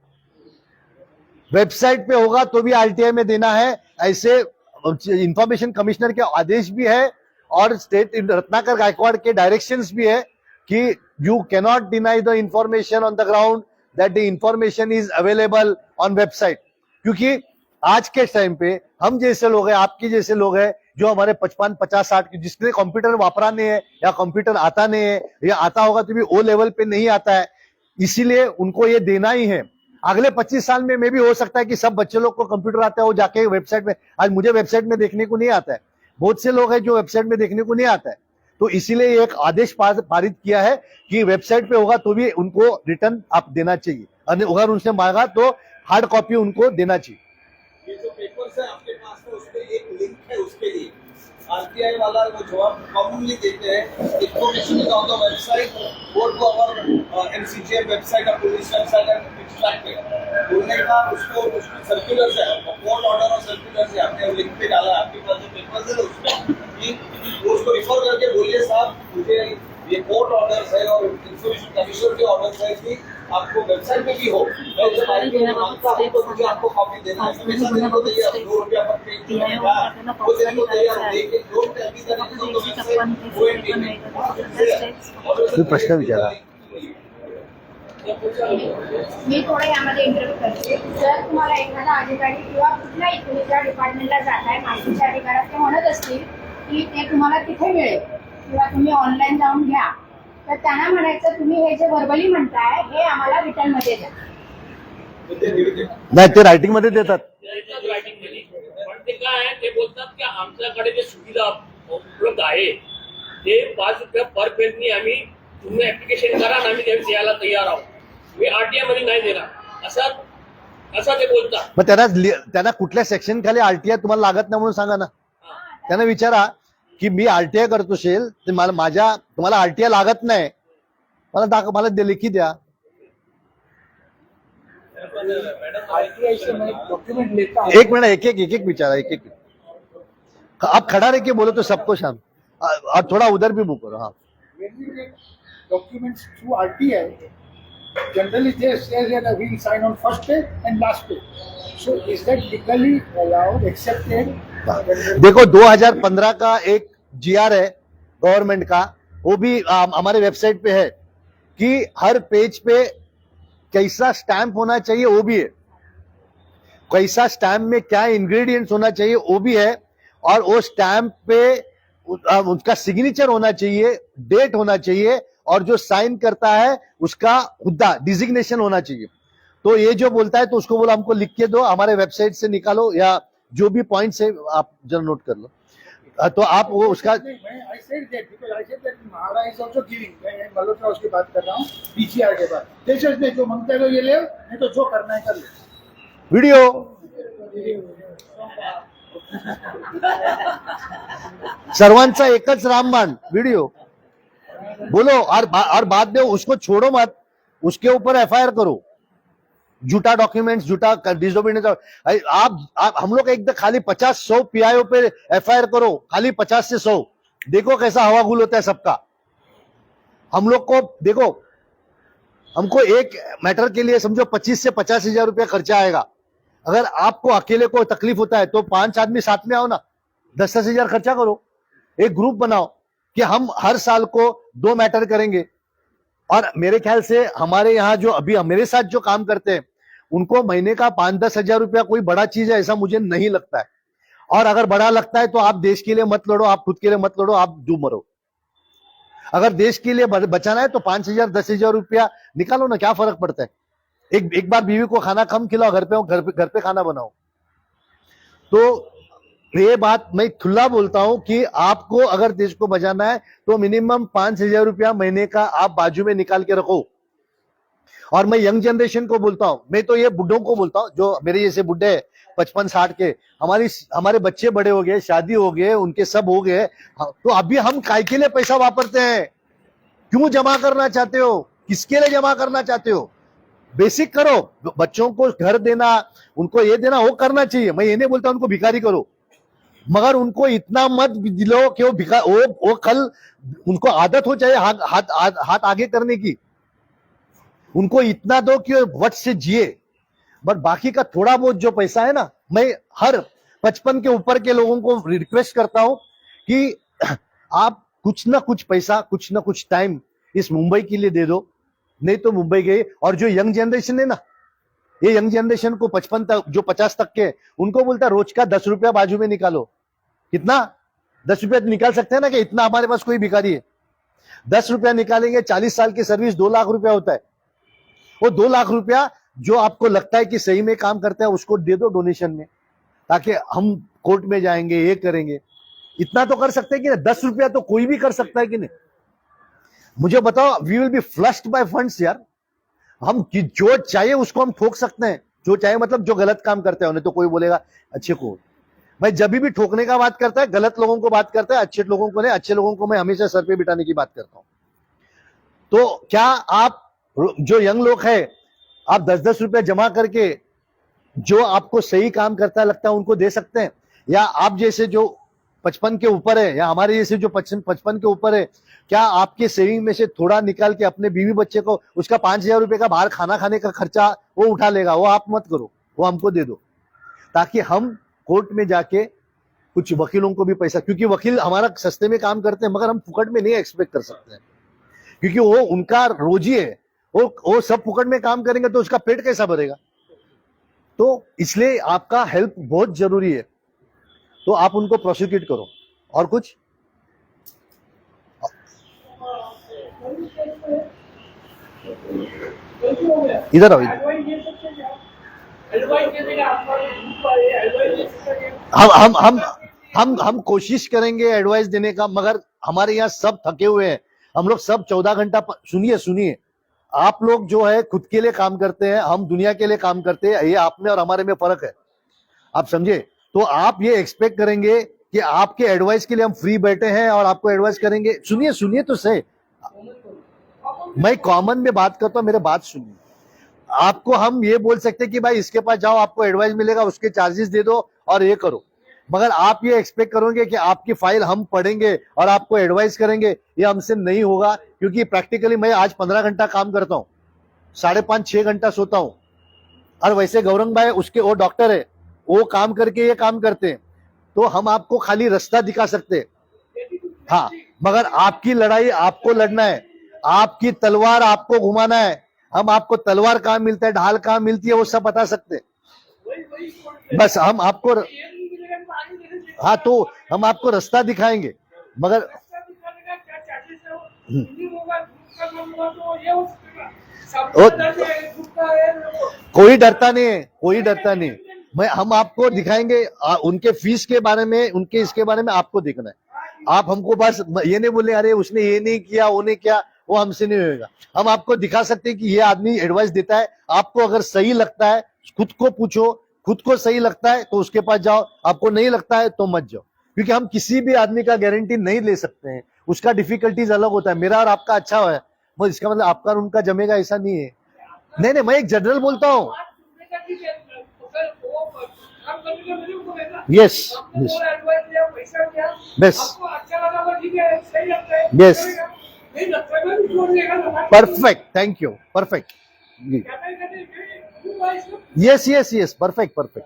वेबसाइट पे होगा तो भी आरटीआई में देना है। ऐसे इंफॉर्मेशन कमिश्नर के आदेश भी है और स्टेट रत्नाकर गायकवाड़ के डायरेक्शंस भी है कि you cannot deny the information on the ground that the information is available on website. क्योंकि आज के टाइम पे हम जैसे लोग हैं, आपके जैसे लोग हैं, जो हमारे 55, 50, 60 जिसने कंप्यूटर वापरा नहीं है या कंप्यूटर आता नहीं है या आता होगा तो भी ओ लेवल पे नहीं आता है, इसीलिए उनको ये देना ही है। अगले 25 साल में भी हो सकता है कि सब बच्चे लोग को कंप्यूटर आता है, वो जाके वेबसाइट में, आज मुझे वेबसाइट में देखने को नहीं आता है, बहुत से लोग हैं जो वेबसाइट में देखने को नहीं आता है। तो इसीलिए एक आदेश पारित किया है कि वेबसाइट पे होगा तो भी उनको रिटर्न आप देना चाहिए, अगर उनसे मांगा तो हार्ड कॉपी उनको देना चाहिए। ये जो पेपर्स है आपके पास में, उस पे एक लिंक है उसके लिए। आरटीआई वाला वो जवाब कॉमनली देते हैं, information is on the website, go to our MCGM website और police website and extract it. बोलने का उसको सर्कुलर्स है, कोर्ट ऑर्डर और सर्कुलर्स है, आपने लिंक पे डाला, आपके पास जो पेपर्स है उसमें कि उसको रिफर करके बोलिए साहब मुझे ये कोर्ट ऑर्डर्स है और इंफॉर्मेशन कमीशन के ऑर्डर्स है कि आपको वेबसाइट पे भी हो। मैं जब आईपीओ मांगता हूँ तो मुझे आपको कॉपी देना है, हमेशा देने को तैयार, ₹2 पर पेज मिलेगा वो देने को तैयार, लेकिन don't tell me that is on the website, go and read it. तू प्रश्न विचारा. मी थोडं यामध्ये इंटरव्ह्यू करते. जर तुम्हाला एखादा अधिकारी किंवा कुठल्याही तुम्ही ज्या डिपार्टमेंटला जाताय माहितीच्या अधिकारात ते म्हणत असतील की ते तुम्हाला तिथे मिळेल किंवा तुम्ही ऑनलाईन जाऊन घ्या, तर त्यांना म्हणायचं तुम्ही हे जे व्हर्बली म्हणताय हे आम्हाला रिटर्न मध्ये द्या. नाही, ते रायटिंग मध्ये देतात. रायटिंग मध्ये पण ते काय आहे, ते बोलतात की आमच्याकडे जे सुविधा उपलब्ध आहे ते ₹5 पर पेजनी आम्ही तुम्ही ऍप्लिकेशन करा आणि आम्ही द्यायला तयार आहोत, मी आरटीआय मध्ये नाही देणार असं ते बोलतात. मग त्यांना कुठल्या सेक्शन खाली आरटीआय तुम्हाला लागत नाही म्हणून सांगा ना. त्यांना विचारा की मी आरटीआय करतो असेल तर तुम्हाला आरटीआय लागत नाही, मला लेखी द्या. आरटीआई से मैं डॉक्यूमेंट लेता हूँ. एक मिनट, एक विचारा, एक आप खड़ा रह के बोलो तो सबको शाम, और थोड़ा उधर भी मुँह करो. हाँ, documents through RTI, generally they say that we'll sign on first page and last page. So is that legally allowed, accepted? देखो 2015 का एक जीआर है गवर्नमेंट का, वो भी हमारे वेबसाइट पे है कि हर पेज पे कैसा स्टैंप होना चाहिए वो भी है, कैसा स्टैंप में क्या इंग्रेडिएंट्स होना चाहिए वो भी है, और वो स्टैंप पे उसका सिग्नेचर होना चाहिए, डेट होना चाहिए, और जो साइन करता है उसका हुद्दा डिजिग्नेशन होना चाहिए. तो ये जो बोलता है तो उसको बोलो हमको लिख के दो, हमारे वेबसाइट से निकालो, या जो भी पॉइंट्स है आप जरा नोट कर लो. तो आप वो उसका I said that because I said that Mahara is also giving. मैं मल्होत्रा उसकी बात कर रहा हूँ DCR के बाद. जैसे ने जो मांगता है तो ये ले, नहीं तो जो करना है कर ले. वीडियो सर्वांचा एकच रामबाण व्हिडिओ बोलो, और बाद में उसको छोड़ो मत, उसके ऊपर एफआईआर करो. झूठा डॉक्यूमेंट्स, झूठा डिसोबीडियंस. आप हम लोग एकदम खाली 50-100 पीआईओ पे एफआईआर करो, खाली 50 से 100, देखो कैसा हवा गुल होता है सबका. हम लोग को देखो, हमको एक मैटर के लिए समझो 25 से 50 हजार रुपया खर्चा आएगा. अगर आपको अकेले को तकलीफ होता है तो 5 आदमी साथ में आओ ना, 10-10 हजार खर्चा करो, एक ग्रुप बनाओ कि हम हर साल को 2 मैटर करेंगे. और मेरे ख्याल से हमारे यहाँ जो अभी मेरे साथ जो काम करते हैं उनको महीने का 5-10 हजार रुपया कोई बड़ा चीज है ऐसा मुझे नहीं लगता है. और अगर बड़ा लगता है तो आप देश के लिए मत लड़ो, आप खुद के लिए मत लड़ो, आप डूब मरो. अगर देश के लिए बचाना है तो 5,000-10,000 रुपया निकालो ना, क्या फर्क पड़ता है. एक बार बीवी को खाना कम खिलाओ, घर पे खाना बनाओ. तो ये बात मैं खुला बोलता हूं कि आपको अगर देश को बचाना है तो मिनिमम 5,000 रुपया महीने का आप बाजू में निकाल के रखो. और मैं यंग जनरेशन को बोलता हूं, मैं तो ये बुढ़ों को बोलता हूं जो मेरे जैसे बुढ़े हैं 55-60 के, हमारे बच्चे बड़े हो गए, शादी हो गए, उनके सब हो गए, तो अभी हम काय के लिए पैसा वापरते हैं? क्यों जमा करना चाहते हो? किसके लिए जमा करना चाहते हो? बेसिक करो. बच्चों को घर देना, उनको ये देना, वो करना चाहिए. मैं ये नहीं बोलता उनको भिखारी करो, मगर उनको इतना मत दिलो कि वो कल उनको आदत हो जाए हाथ आगे करने की. उनको इतना दो कि वट से जिए. बट बाकी का थोड़ा बहुत जो पैसा है ना, मैं हर 55 के ऊपर के लोगों को रिक्वेस्ट करता हूं कि आप कुछ ना कुछ पैसा, कुछ ना कुछ टाइम इस मुंबई के लिए दे दो. नहीं तो मुंबई गए. और जो यंग जनरेशन है ना, ये यंग जनरेशन को 55 तक, जो 50 तक के, उनको बोलता रोज का 10 रुपया बाजू में निकालो. कितना 10 रुपया निकाल सकते हैं ना, कि इतना हमारे पास कोई भिखारी है. 10 रुपया निकालेंगे, 40 साल की सर्विस 2 लाख रुपया होता है. वो 2 लाख रुपया जो आपको लगता है कि सही में काम करता है उसको दे दो डोनेशन में, ताकि हम कोर्ट में जाएंगे, ये करेंगे. इतना तो कर सकते हैं कि ना. 10 रुपया तो कोई भी कर सकता है कि नहीं. मुझे बताओ, we will be flushed by funds यार. हम जो चाहिए उसको हम ठोक सकते हैं, जो चाहिए मतलब जो गलत काम करते हैं उन्हें तो कोई बोलेगा अच्छे को. मैं जब भी ठोकने का बात करता है, गलत लोगों को बात करता है, अच्छे लोगों को नहीं, अच्छे लोगों को मैं हमेशा सर पे बिठाने की बात करता हूं। तो क्या आप जो यंग लोग हैं, आप 10-10 रुपए जमा करके जो आपको सही काम करता लगता है उनको दे सकते हैं, या आप जैसे जो 55 के ऊपर है या हमारे जैसे जो 55 के ऊपर है, क्या आपके सेविंग में से थोड़ा निकाल के अपने बीवी बच्चे को उसका 5,000 रुपए का बाहर खाना खाने का खर्चा वो उठा लेगा? वो आप मत करो, वो हमको दे दो, ताकि हम कोर्ट में जाके कुछ वकीलों को भी पैसा, क्योंकि वकील हमारा सस्ते में काम करते हैं, मगर हम फुकट में नहीं एक्सपेक्ट कर सकते हैं, क्योंकि वो उनका रोजी है, वो सब फुकट में काम करेंगे तो उसका पेट कैसा भरेगा? तो इसलिए आपका हेल्प बहुत जरूरी है, तो आप उनको प्रोसिक्यूट करो। और कुछ इधर आओ, इधर। हम कोशिश करेंगे एडवाइस देने का, मगर हमारे यहाँ सब थके हुए हैं, हम लोग सब 14 घंटा। सुनिए, आप लोग जो है खुद के लिए काम करते हैं, हम दुनिया के लिए काम करते हैं, ये आप में और हमारे में फर्क है, आप समझे? तो आप ये एक्सपेक्ट करेंगे कि आपके एडवाइस के लिए हम फ्री बैठे हैं और आपको एडवाइस करेंगे? सुनिए तो सही, मैं कॉमन में बात करता हूं, मेरे बात सुनिए। आपको हम ये बोल सकते हैं कि भाई इसके पास जाओ, आपको एडवाइस मिलेगा, उसके चार्जेस दे दो और ये करो, मगर आप ये एक्सपेक्ट करोगे कि आपकी फाइल हम पढ़ेंगे और आपको एडवाइस करेंगे, ये हमसे नहीं होगा। क्योंकि प्रैक्टिकली मैं आज 15 घंटा काम करता हूँ, 5.5-6 घंटा सोता हूँ, और वैसे गौरंग भाई उसके वो डॉक्टर है, वो काम करके ये काम करते हैं, तो हम आपको खाली रास्ता दिखा सकते हैं, हाँ, मगर आपकी लड़ाई आपको लड़ना है, आपकी तलवार आपको घुमाना है। हम आपको तलवार कहाँ मिलता है, ढाल कहाँ मिलती है, वो सब बता सकते हैं। बस हम आपको, हाँ, तो हम आपको रास्ता दिखाएंगे, मगर कोई डरता नहीं है, कोई डरता नहीं। हम आपको दिखाएंगे, उनके फीस के बारे में, उनके इसके बारे में आपको देखना है। आप हमको बस ये नहीं बोले अरे उसने ये नहीं किया, वो नहीं किया, वो हमसे नहीं होगा। हम आपको दिखा सकते हैं कि ये आदमी एडवाइस देता है, आपको अगर सही लगता है खुद को पूछो, खुद को सही लगता है तो उसके पास जाओ, आपको नहीं लगता है तो मत जाओ, क्योंकि हम किसी भी आदमी का गारंटी नहीं ले सकते हैं, उसका डिफिकल्टीज अलग होता है। मेरा और आपका अच्छा है, वो इसका मतलब आपका और उनका जमेगा ऐसा नहीं है। नहीं, मैं एक जनरल बोलता हूँ। Yes, perfect, thank you, perfect, yes, perfect.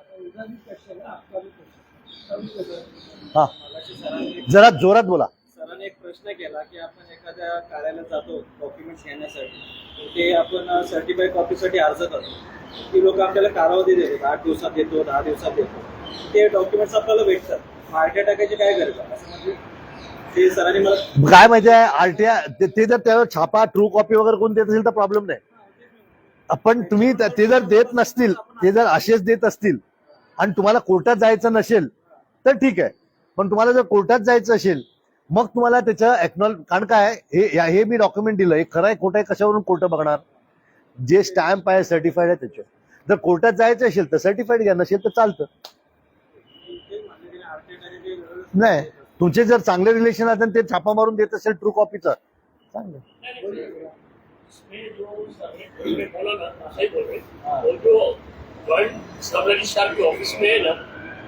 हाँ, जरा जोरात बोला। सरांनी एक प्रश्न केला की आपण एखाद्या कार्यालयात जातो डॉक्युमेंट्स घेण्यासाठी, ते आपण सर्टिफाईड कॉपीसाठी अर्ज करतो, ती लोक आपल्याला कालावधी देतात, 8 दिवसात देतो, 10 दिवसात देतो, ते डॉक्युमेंट्स आपल्याला भेटतात, आरटीआय टाकायची काय गरज आहे असं म्हणजे ते सरांनी मला काय माहिती आहे, आरटीआय ते जर त्यावर छापा ट्रू कॉपी वगैरे कोण देत असेल तर प्रॉब्लेम नाही, पण तुम्ही ते जर देत नसतील, ते जर असेच देत असतील आणि तुम्हाला कोर्टात जायचं नसेल तर ठीक आहे, पण तुम्हाला जर कोर्टात जायचं असेल मग तुम्हाला त्याचं एक्नॉलेज, कारण काय हे मी डॉक्युमेंट दिलं, हे खरं आहे खोटं आहे कशावरून कोर्ट बघणार? जे स्टॅम्प आहे सर्टिफाईड आहे त्याच्यावर, जर कोर्टात जायचं असेल तर सर्टिफाईड घ्या, नसेल तर चालतं नाही। तुमचे जर चांगले रिलेशन असेल ते छापा मारून देत असेल ट्रू कॉपीचं, चांगलं। जॉइंट सब रजिस्ट्रार के ऑफिस में है ना,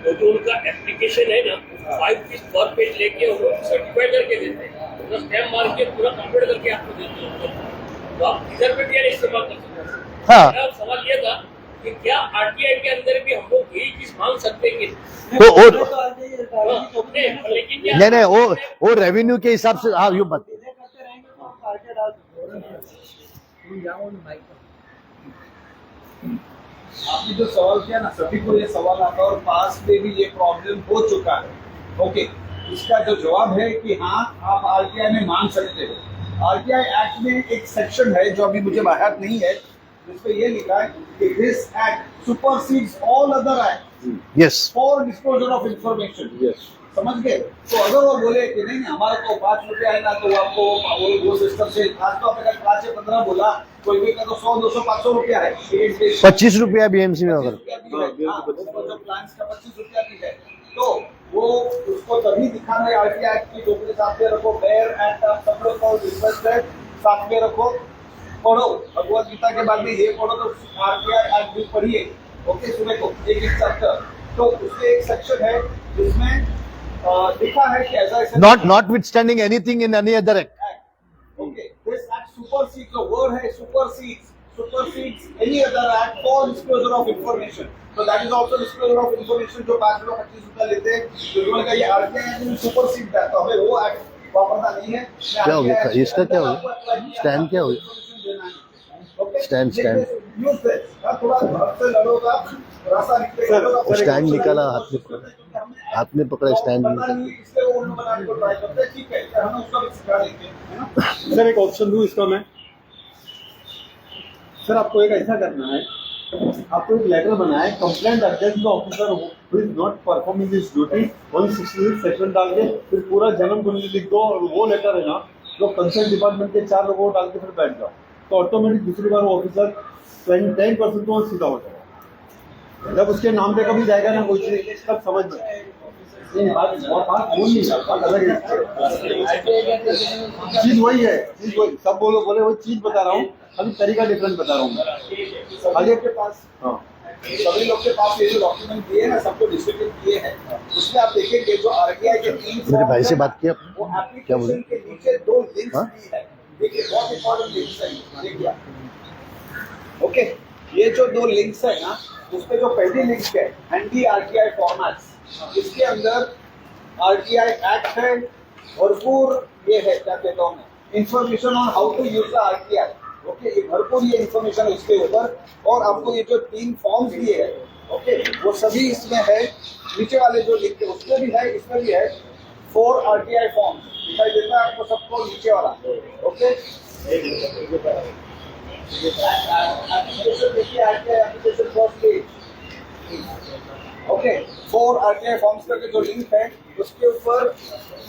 वो जो उनका एप्लीकेशन है ना, 5 पीस पर पेज लेके वो सर्टिफाइड करके देते हैं, पूरा स्टैम्प मार के पूरा कंप्लीट करके आपको देते हैं, तो आप इधर पे भी इस्तेमाल कर सकते हैं। हाँ, मेरा सवाल ये था कि क्या आरटीआई के अंदर भी हम लोग यही चीज मांग सकते हैं कि तो नहीं, वो रेवेन्यू के हिसाब से, हाँ, यू बात। आपने जो सवाल किया ना, सभी को ये सवाल आता है और पास में भी ये प्रॉब्लम हो चुका है। ओके, इसका जो जवाब है कि हाँ, आप आरटीआई में मांग सकते हो। आरटीआई एक्ट में एक सेक्शन है जो अभी मुझे बाहर नहीं है, जिसपे ये लिखा है कि this act supersedes all other act yes for disclosure of information. Yes, समझ गए? तो अगर वो बोले कि नहीं हमारा तो 5 रुपया है ना, तो आपको वो सिस्टम से आज तो आपने 5 से 15 बोला, कोई भी का तो 100, 200, 500 रुपया है, 25 रुपया बीएमसी में अगर जो प्लान का 25 रुपया भी है, तो वो उसको तभी दिखाना है आरटीआई एक्ट की डॉक्यूमेंट साथ में रखो, बेयर एंड सब लोग को रिक्वेस्ट है साथ में रखो, पढ़ो भगवत गीता के बाद में ये पढ़ो तो आरटीआई एक्ट भी पढ़िए। ओके, सुबह को एक चैप्टर, तो उसके एक सेक्शन है जिसमें लिखा है कि ऐसा notwithstanding anything in any other act. Okay, this act supersedes, the word है supersedes any other act for disclosure of information. So that is also disclosure of information जो 5 रुपये 25 रुपये लेते हैं, जो उन्होंने कहा ये आरटीआई सुपरसीड है, तो हमें वो एक्ट वापरना नहीं है। क्या हो गया? इसका क्या हो गया? स्टैंड क्या हो गया? स्टैंड थोड़ा से लड़ोगा, रास्ता निकलेगा, स्टैंड निकाला, हाथ में पकड़ा स्टैंड पता नहीं इसलिए वो उल्लू बनाने को ट्राई करते हैं। ठीक है, हम उसका भी सिखा देंगे, है ना? सर एक ऑप्शन दूं इसका मैं। सर आपको एक ऐसा करना है, आपको एक लेटर बनाना है, complaint against the officer who is not performing his duty 166 section डाल के फिर पूरा जन्म कुंडली लिख दो, और वो लेटर है ना जो कंसर्न डिपार्टमेंट के 4 लोगों को डाल के फिर बैठ जाओ, तो ऑटोमेटिक दूसरी बार वो ऑफिसर 10% तो सीधा हो जाएगा। जब उसके नाम पे कभी जाएगा ना कोई चीज, तब समझ में बात बोल नहीं है, बात अलग है। चीज वही है, चीज वही, सब बोलो बोले वही चीज बता रहा हूँ, अभी तरीका डिफरेंट बता रहा हूँ। आगे के पास सभी लोग के पास ये जो डॉक्यूमेंट दिए हैं ना, सबको डिस्ट्रीब्यूट किए हैं, उसमें आप देखेंगे जो आरटीआई के 3 मेरे भाई से बात किया, वो क्या बोले? एप्लीकेशन के नीचे 2 लिंक्स दी है, देखिए बहुत इंपॉर्टेंट लिंक्स है, देखिए ओके, ये जो 2 लिंक्स है ना, उसमें जो पहली लिंक है एनडी आरटीआई फॉर्मेट्स, इसके अंदर आरटीआई एक्ट है, भरपूर ये है क्या कहता हूँ मैं, information on how to use the RTI. Okay, ये भरपूर ये इंफॉर्मेशन इसके ऊपर, और आपको ये जो 3 फॉर्म्स दिए हैं, ओके, वो सभी इसमें है। नीचे वाले जो लिंक है उसमें भी है, इसमें भी है, 4 आरटीआई फॉर्म दिखाई देता है आपको सबको नीचे वाला। ओके, एप्लीकेशन देखिए, RTI application first page, okay, 4 RTI forms करके जो लिंक है उसके ऊपर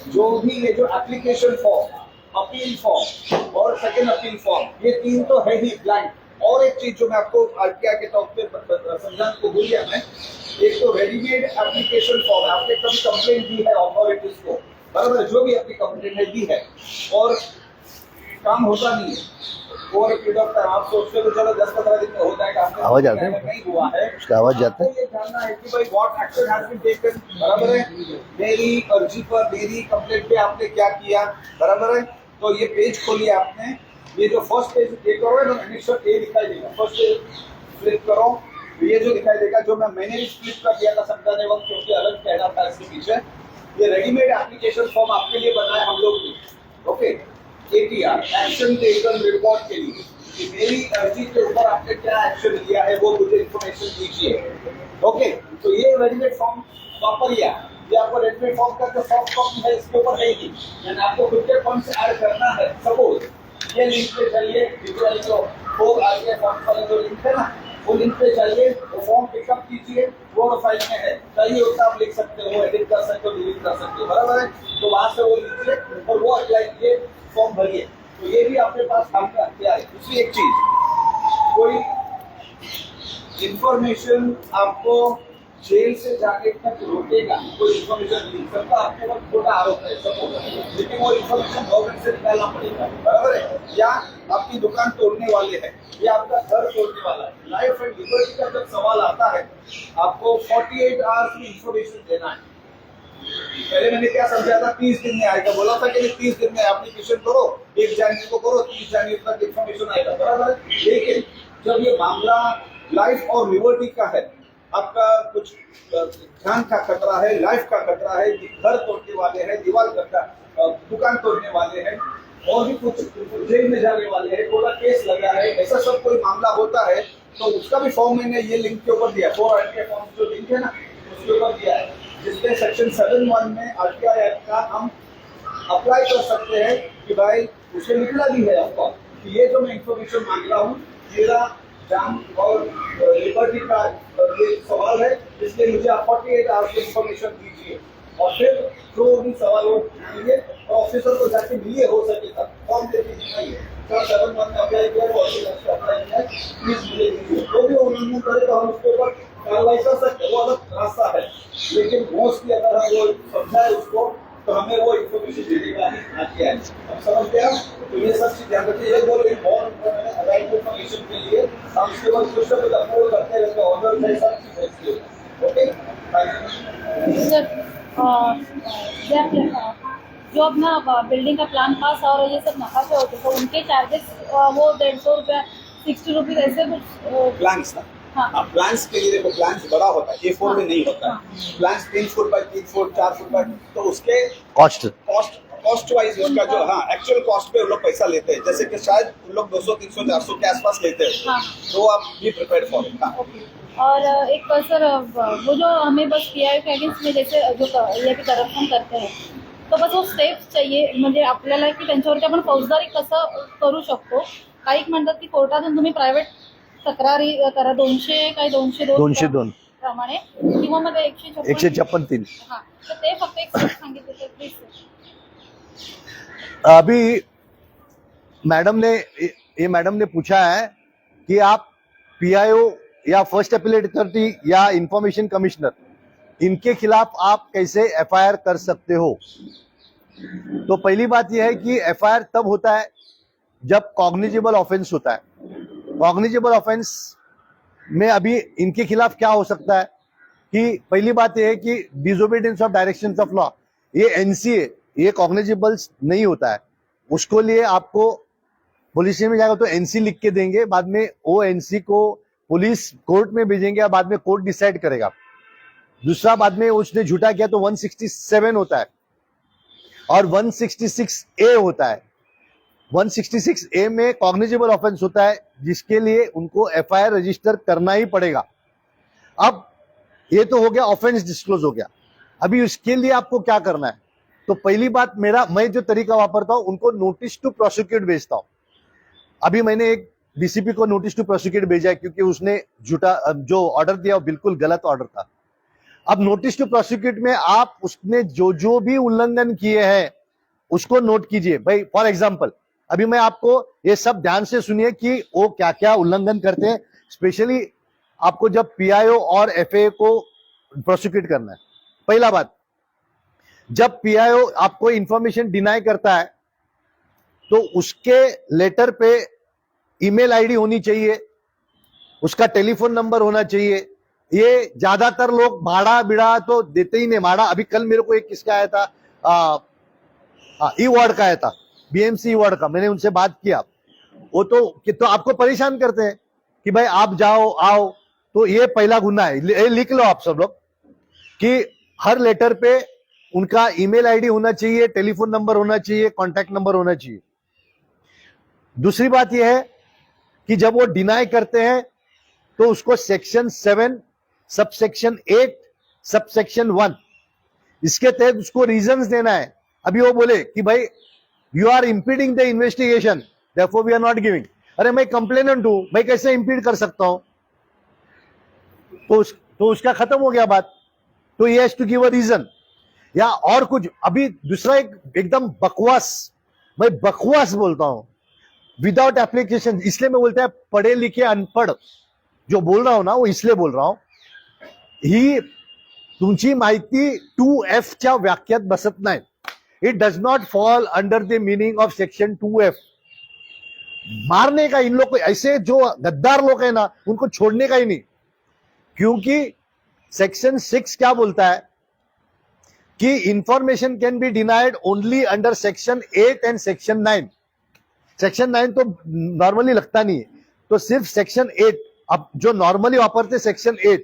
जो भी ये जो एप्लीकेशन फॉर्म, अपील फॉर्म और सेकेंड अपील फॉर्म, ये 3 तो है ही ब्लैंक। और एक चीज जो मैं आपको आरटीआई के टॉप पे समझाने को भूल गया मैं, एक तो रेडीमेड एप्लीकेशन फॉर्म, आपने कभी कंप्लेंट दी है अथॉरिटीज को, बराबर, जो भी आपकी कंप्लेंट है दी है और काम होता नहीं है, और एक पीरियड ऑफ टाइम आप सोचते हो चलो 10-15 दिन में हो जाएगा, आवाज आता है? नहीं हुआ है, उसका आवाज जाता है? ये जानना है कि भाई what action has been taken, बराबर है, मेरी अर्जी पर, मेरी कंप्लेंट पे आपने क्या किया, बराबर है। तो ये पेज खोलिए आपने, ये जो फर्स्ट पेज ये करो ना, इनिशियल ए दिखाई देगा, फर्स्ट पेज फ्लिप करो, ये जो दिखाई देगा, जो मैंने भी फ्लिप कर दिया था समझाने वक्त, क्योंकि अलग कहना था इसके पीछे, ये रेडीमेड एप्लीकेशन फॉर्म आपके लिए बनाया हम लोग ने। Okay, ATR, action taken report के लिए, कि मेरी अर्जी के ऊपर आपने क्या एक्शन लिया है वो मुझे इन्फॉर्मेशन दीजिए। ओके, तो ये रेडीमेड फॉर्म वापरिए, ये आपको रेडीमेड फॉर्म का जो सॉफ्ट कॉपी है इसके ऊपर रहेगी, यानी आपको खुद के फॉर्म से ऐड करना है। सपोज ये लिंक पे चलिए, जो 4 आरटीआई फॉर्म वाले जो लिंक है ना, वो लिंक पे चलिए, वो फॉर्म पिकअप कीजिए, वो फाइल में है, चाहिए उतना आप लिख सकते हो, एडिट कर सकते हो, डिलीट कर सकते हो, बराबर है। तो वहां से वो लीजिए और वो अप्लाई कीजिए, फॉर्म भरिए, तो ये भी आपके पास काम का हथियार है। दूसरी एक चीज, कोई इंफॉर्मेशन आपको जेल से जाने तक रोकेगा, कोई इंफॉर्मेशन नहीं सकता, आपके पास छोटा आरोप है सपोज, लेकिन वो इंफॉर्मेशन गवर्नमेंट से निकालना पड़ेगा, बराबर है। या आपकी दुकान तोड़ने वाले हैं, या आपका घर तोड़ने वाला है, लाइफ एंड लिबर्टी का जब सवाल आता है, आपको 48 आवर्स में इंफॉर्मेशन देना है। पहले मैंने क्या समझा था, 30 दिन में आएगा, बोला था कि 30 दिन में एप्लीकेशन करो, 1 जनवरी को करो, 30 जनवरी तक इंफॉर्मेशन आएगा, बराबर है। लेकिन जब ये मामला लाइफ और लिबर्टी का है, आपका कुछ जान का खतरा है, लाइफ का खतरा है, घर तोड़ने वाले हैं, दीवार दुकान तोड़ने वाले हैं, और भी कुछ जेल में जाने वाले हैं, थोड़ा केस लगा है, ऐसा सब कोई मामला होता है, तो उसका भी फॉर्म मैंने ये लिंक के ऊपर दिया, 4 आरटीआई फॉर्म जो लिंक है ना, उसके ऊपर दिया है, जिसमें सेक्शन 7(1) में आरटीआई एक्ट का हम अप्लाई कर सकते हैं कि भाई उसे निकला भी है आपका कि ये जो मैं इंफॉर्मेशन मांग रहा हूँ, मेरा जान और लिबर्टी का ये सवाल है, इसलिए मुझे आप 48 आवर्स की इंफॉर्मेशन दीजिए। और फिर जो भी सवाल हो पूछिए और ऑफिसर को जाके मिलिए, हो सके तब फॉर्म देके दिखाइए। सर 7 मंथ में अप्लाई किया, ऑफिसर अप्लाई किया, प्लीज मुझे दीजिए। जो भी उल्लंघन करे तो हम उसके ऊपर कार्रवाई कर सकते हैं, वो अलग रास्ता है। लेकिन मोस्टली अगर हम वो समझाए उसको तो हमें वो इन्फॉर्मेशन देने का ही आगे है। अब समझते हैं, तो ये सब चीज ध्यान रखिए। ये बोल बहुत राइट इन्फॉर्मेशन के लिए हम उसके बाद कुछ ना कुछ अपलोड करते रहते हैं, ऑर्डर में सब चीज रहती है। ओके, सर जो अपना बिल्डिंग का प्लान पास और ये सब नकाशे होते तो उनके चार्जेस वो 150 रुपया 60 रुपीज ऐसे कुछ प्लान्स था। हाँ। हाँ, प्लान्स के लिए देखो, प्लान्स बड़ा होता है, A4 में नहीं होता हाँ। है। Plans 3 foot by 3 foot 4 foot by, तो उसके कॉस्ट कॉस्ट वाइज उनका जो एक्चुअल कॉस्ट पे उन लोग पैसा लेते हैं। जैसे कि शायद उन लोग 200 300 400 के आसपास लेते हैं। हाँ। तो आप be prepared for it. Okay. और एक सर वो जो हमें बस PIO के अगेन्स्ट में जैसे जो ये भी करप्शन करते हैं तो बस वो स्टेप्स चाहिए म्हणजे आपल्याला की त्यांच्यावरती आपण फौजदारी कसं करू शकतो. काही म्हणतात की कोर्टातून तुम्ही प्रायव्हेट तक्रारी करा 202 प्रमाणे किंवा मग 156(3). हां तर ते फक्त एक स्टेप सांगितलं तर प्लीज. अभी मैडम ने पूछा है कि आप PIO या फर्स्ट अपीलेट अथॉरिटी या इंफॉर्मेशन कमिश्नर इनके खिलाफ आप कैसे FIR कर सकते हो. तो पहली बात यह है कि FIR तब होता है जब कॉग्निजेबल ऑफेंस होता है. कॉग्निजेबल ऑफेंस में अभी इनके खिलाफ क्या हो सकता है कि पहली बात यह है कि disobedience of directions of law, ये NCA, ये कॉग्निजेबल नहीं होता है. उसको लिए आपको पुलिस में जाएगा तो NC लिख के देंगे, बाद में वो NC को पुलिस कोर्ट में भेजेंगे और बाद में कोर्ट डिसाइड करेगा. दूसरा, बाद में उसने झूठा किया तो 167 होता है और 166A होता है. 166A में कॉग्निजेबल ऑफेंस होता है जिसके लिए उनको FIR रजिस्टर करना ही पड़ेगा. अब ये तो हो गया, ऑफेंस डिस्क्लोज हो गया. अभी उसके लिए आपको क्या करना है. तो पहली बात, मैं जो तरीका वापरता हूं उनको नोटिस टू प्रोसिक्यूट भेजता हूं. अभी मैंने एक DCP को नोटिस टू प्रोसिक्यूट भेजा है क्योंकि उसने झूठा जो ऑर्डर दिया वो बिल्कुल गलत ऑर्डर था. अब नोटिस टू प्रोसिक्यूट में आप उसने जो भी उल्लंघन किए हैं उसको नोट कीजिए. भाई फॉर एग्जांपल, अभी मैं आपको ये सब ध्यान से सुनिए कि वो क्या क्या उल्लंघन करते हैं. स्पेशली आपको जब PIO और FA को प्रोसिक्यूट करना है. पहला बात, जब PIO आपको इंफॉर्मेशन डिनाई करता है तो उसके लेटर पे ईमेल ID होनी चाहिए, उसका टेलीफोन नंबर होना चाहिए. ये ज्यादातर लोग भाड़ा बिड़ा तो देते ही नहीं. भाड़ा, अभी कल मेरे को एक किसका आया था, E-वार्ड का आया था, BMC E-वार्ड का. मैंने उनसे बात किया, वो तो आपको परेशान करते हैं कि भाई आप जाओ आओ. तो ये पहला गुना है, ये लिख लो आप सब लोग कि हर लेटर पे उनका ईमेल ID होना चाहिए, टेलीफोन नंबर होना चाहिए, कॉन्टैक्ट नंबर होना चाहिए. दूसरी बात यह है कि जब वो डिनाई करते हैं तो उसको सेक्शन 7 सबसेक्शन 8 सबसेक्शन 1 इसके तहत उसको रीजंस देना है. अभी वो बोले कि भाई you are impeding the investigation, therefore we are not giving. अरे मैं कंप्लेनेंट हूं, मैं कैसे इंपीड कर सकता हूं. तो उसका खत्म हो गया बात. तो ये has to give a reason या और कुछ. अभी दूसरा एकदम बकवास, मैं बकवास बोलता हूं, विदाउट एप्लीकेशन. इसलिए मैं बोलता है पढ़े लिखे अनपढ़ जो बोल रहा हूं ना, वो इसलिए बोल रहा हूं. ही तुमची माहिती 2F च्या व्याख्यात बसत नाही. It does not fall under the meaning of section 2F. मारने का इन लोग को, ऐसे जो गद्दार लोग हैं ना, उनको छोड़ने का ही नहीं. क्योंकि सेक्शन 6 क्या बोलता है कि information can be denied only under section 8 and section 9. Section 9 तो नॉर्मली लगता नहीं है, तो सिर्फ सेक्शन 8. अब जो नॉर्मली वापरते सेक्शन 8,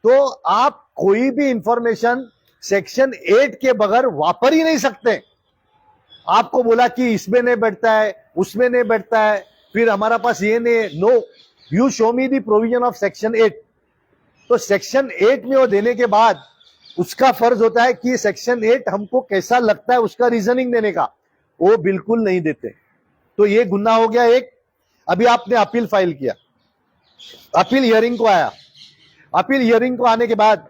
तो आप कोई भी इंफॉर्मेशन सेक्शन 8 के बगैर वापर ही नहीं सकते. आपको बोला कि इसमें नहीं बैठता है, उसमें नहीं बैठता है, फिर हमारा पास ये नहीं है. No, you show me the provision of section 8. तो सेक्शन 8 में वो देने के बाद उसका फर्ज होता है कि सेक्शन 8 हमको कैसा लगता है उसका रीजनिंग देने का. वो बिल्कुल नहीं देते. तो ये गुन्हा हो गया एक. अभी आपने अपील फाइल किया, अपील हियरिंग को आया. अपील हियरिंग को आने के बाद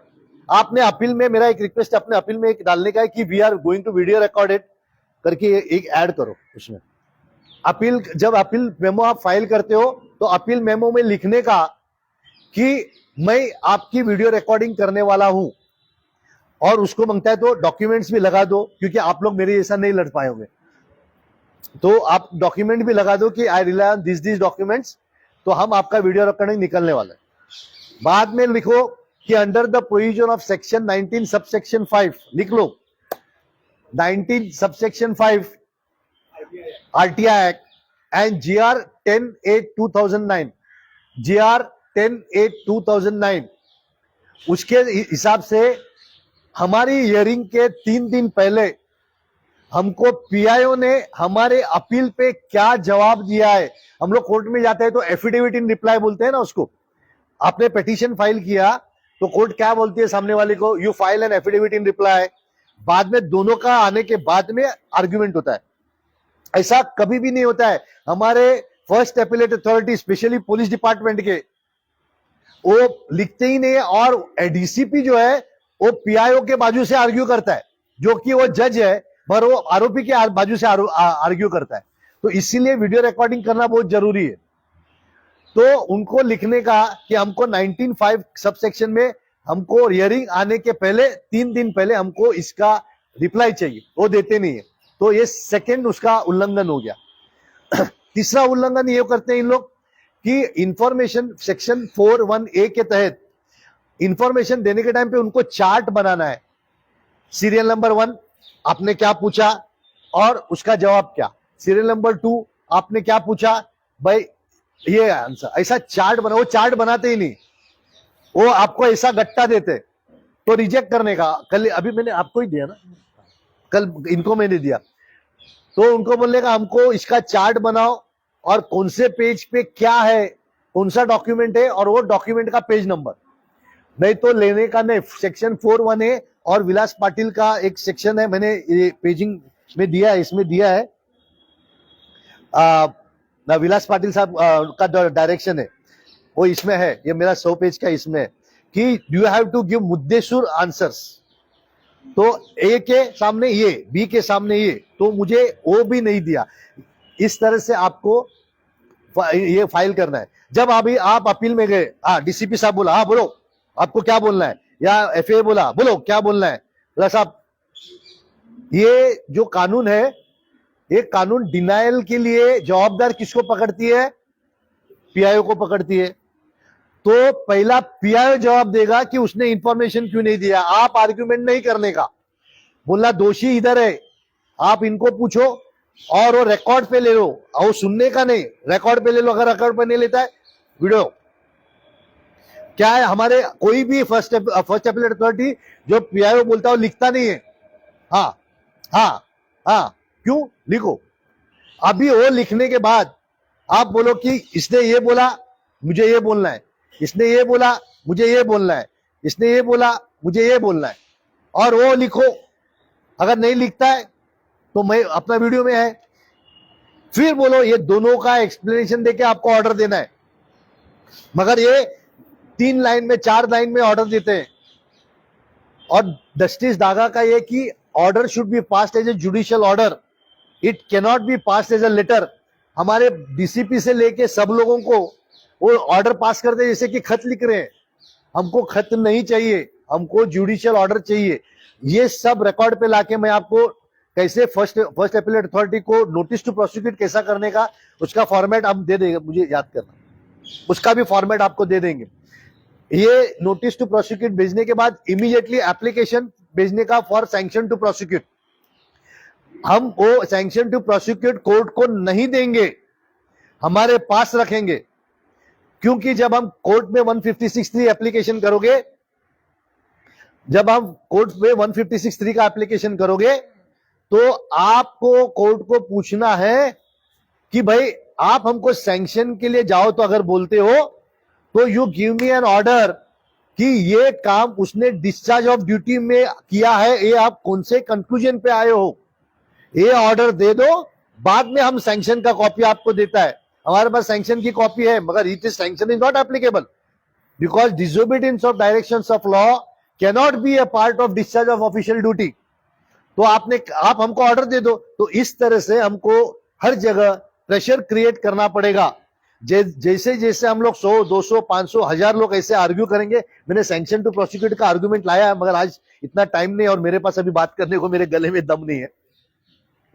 आपने अपील में, मेरा एक रिक्वेस्ट अपने अपील में एक डालने का है कि we are going to video recorded करके एक ऐड करो उसमें। अपील, जब अपील मेमो आप फाइल करते हो तो अपील मेमो में लिखने का कि मैं आपकी वीडियो रिकॉर्डिंग करने वाला हूं, और उसको मांगता है तो डॉक्यूमेंट्स भी लगा दो, क्योंकि आप लोग मेरे जैसा नहीं लड़ पाए होंगे, तो आप डॉक्यूमेंट भी लगा दो कि I rely on this documents, तो हम आपका वीडियो रिकॉर्डिंग निकलने वाला है। बाद में लिखो कि under the provision of section 19 subsection 5, लिख लो 19 subsection 5 RTI act and GR 10/8/2009, GR 10/8/2009, उसके हिसाब से हमारी हियरिंग के 3 दिन पहले हमको पीआईओ ने हमारे अपील पे क्या जवाब दिया है। हम लोग कोर्ट में जाते हैं तो एफिडेविट इन रिप्लाई बोलते हैं ना उसको। आपने पिटीशन फाइल किया तो कोर्ट क्या बोलती है सामने वाले को, you file an affidavit in reply. बाद में दोनों का आने के बाद में आर्ग्यूमेंट होता है। ऐसा कभी भी नहीं होता है। हमारे first appellate authority specially police department के वो लिखते ही नहीं है, और डीसीपी जो है वो पीआईओ के बाजू से आर्ग्यू करता है, जो कि वो जज है पर वो आरोपी के बाजू से आर्ग्यू करता है। तो इसीलिए वीडियो रिकॉर्डिंग करना बहुत जरूरी है। तो उनको लिखने का कि हमको 19(5) सबसेक्शन में हमको हियरिंग आने के पहले 3 दिन पहले हमको इसका रिप्लाई चाहिए, वो देते नहीं है। तो ये सेकंड उसका उल्लंघन हो गया। तीसरा उल्लंघन ये करते हैं इन लोग कि इंफॉर्मेशन सेक्शन 4(1)(a) के तहत इंफॉर्मेशन देने के टाइम पे उनको चार्ट बनाना है। सीरियल नंबर 1 आपने क्या पूछा और उसका जवाब क्या, सीरियल नंबर 2 आपने क्या पूछा भाई ये आंसर, ऐसा चार्ट बना। वो चार्ट बनाते ही नहीं, वो आपको ऐसा गट्टा देते तो रिजेक्ट करने का। कल अभी मैंने आपको ही दिया ना, कल इनको मैंने दिया, तो उनको बोलने का हमको इसका चार्ट बनाओ और कौन से पेज पे क्या है, कौन सा डॉक्यूमेंट है और वो डॉक्यूमेंट का पेज नंबर, नहीं तो लेने का नहीं। सेक्शन 4(1)(a) और विलास पाटिल का एक सेक्शन है, मैंने ये पेजिंग में दिया है, इसमें दिया है विलास पाटिल साहब का डायरेक्शन है वो इसमें है, ये मेरा 100 पेज का इसमें है कि यू हैव टू गिव मुद्देसूर आंसर्स। तो ए के सामने ये, बी के सामने ये, तो मुझे वो भी नहीं दिया। इस तरह से आपको ये फाइल करना है। जब अभी आप अपील में गए, डीसीपी साहब बोला बोलो आपको क्या बोलना है, या एफए बोला बोलो क्या बोलना है, बोला साहब ये जो कानून है, ये कानून डिनायल के लिए जवाबदार किसको पकड़ती है, पीआईओ को पकड़ती है। तो पहला पीआईओ जवाब देगा कि उसने इंफॉर्मेशन क्यों नहीं दिया। आप आर्ग्यूमेंट नहीं करने का, बोलना दोषी इधर है, आप इनको पूछो और वो रिकॉर्ड पे ले लो, और सुनने का नहीं, रिकॉर्ड पे ले लो। अगर रिकॉर्ड पे नहीं लेता है वीडियो क्या है, हमारे कोई भी फर्स्ट एपिलेट अथॉरिटी जो पीआईओ बोलता है वो लिखता नहीं है। हाँ हाँ हाँ, क्यों लिखो। अभी वो लिखने के बाद आप बोलो कि इसने ये बोला मुझे ये बोलना है, इसने ये बोला मुझे ये बोलना है, इसने ये बोला मुझे ये बोलना है, और वो लिखो। अगर नहीं लिखता है तो मैं अपना वीडियो में है, फिर बोलो ये दोनों का एक्सप्लेनेशन देके आपको ऑर्डर देना है। मगर ये 3 लाइन में 4 लाइन में ऑर्डर देते हैं। और जस्टिस दागा का ये कि order should be passed as a judicial order, it cannot be passed as a letter. हमारे डीसीपी से लेके सब लोगों को वो ऑर्डर पास करते हैं जैसे कि खत लिख रहे हैं। हमको खत नहीं चाहिए, हमको जुडिशियल ऑर्डर चाहिए। ये सब रिकॉर्ड पे लाके मैं आपको कैसे फर्स्ट एपिलेट अथॉरिटी को नोटिस टू प्रोसिक्यूट कैसा करने का उसका फॉर्मेट हम दे देंगे, मुझे याद करना, उसका भी फॉर्मेट आपको दे देंगे। ये नोटिस टू प्रोसिक्यूट भेजने के बाद इमीडिएटली एप्लीकेशन भेजने का फॉर सैंक्शन टू प्रोसिक्यूट। हम वो सैंक्शन टू प्रोसिक्यूट कोर्ट को नहीं देंगे, हमारे पास रखेंगे, क्योंकि जब हम कोर्ट में 156(3) एप्लीकेशन करोगे, जब हम कोर्ट में 156(3) का एप्लीकेशन करोगे तो आपको कोर्ट को पूछना है कि भाई आप हमको सैंक्शन के लिए जाओ, तो अगर बोलते हो तो you give me an order कि ये काम उसने डिस्चार्ज ऑफ ड्यूटी में किया है, ये आप कौन से कंक्लूजन पे आए हो, ये ऑर्डर दे दो। बाद में हम सैंक्शन का कॉपी आपको देता है। हमारे पास सैंक्शन की कॉपी है, मगर it is sanction is not applicable because disobedience of directions of law cannot be a part of discharge of official duty. तो आप हमको ऑर्डर दे दो। तो इस तरह से हमको हर जगह प्रेशर क्रिएट करना पड़ेगा। जैसे जैसे हम लोग 100, 200, 500, 1000 लोग ऐसे आर्ग्यू करेंगे। मैंने सैंक्शन टू प्रोसिक्यूट का आर्गुमेंट लाया है, मगर आज इतना टाइम नहीं और मेरे पास अभी बात करने को मेरे गले में दम नहीं है।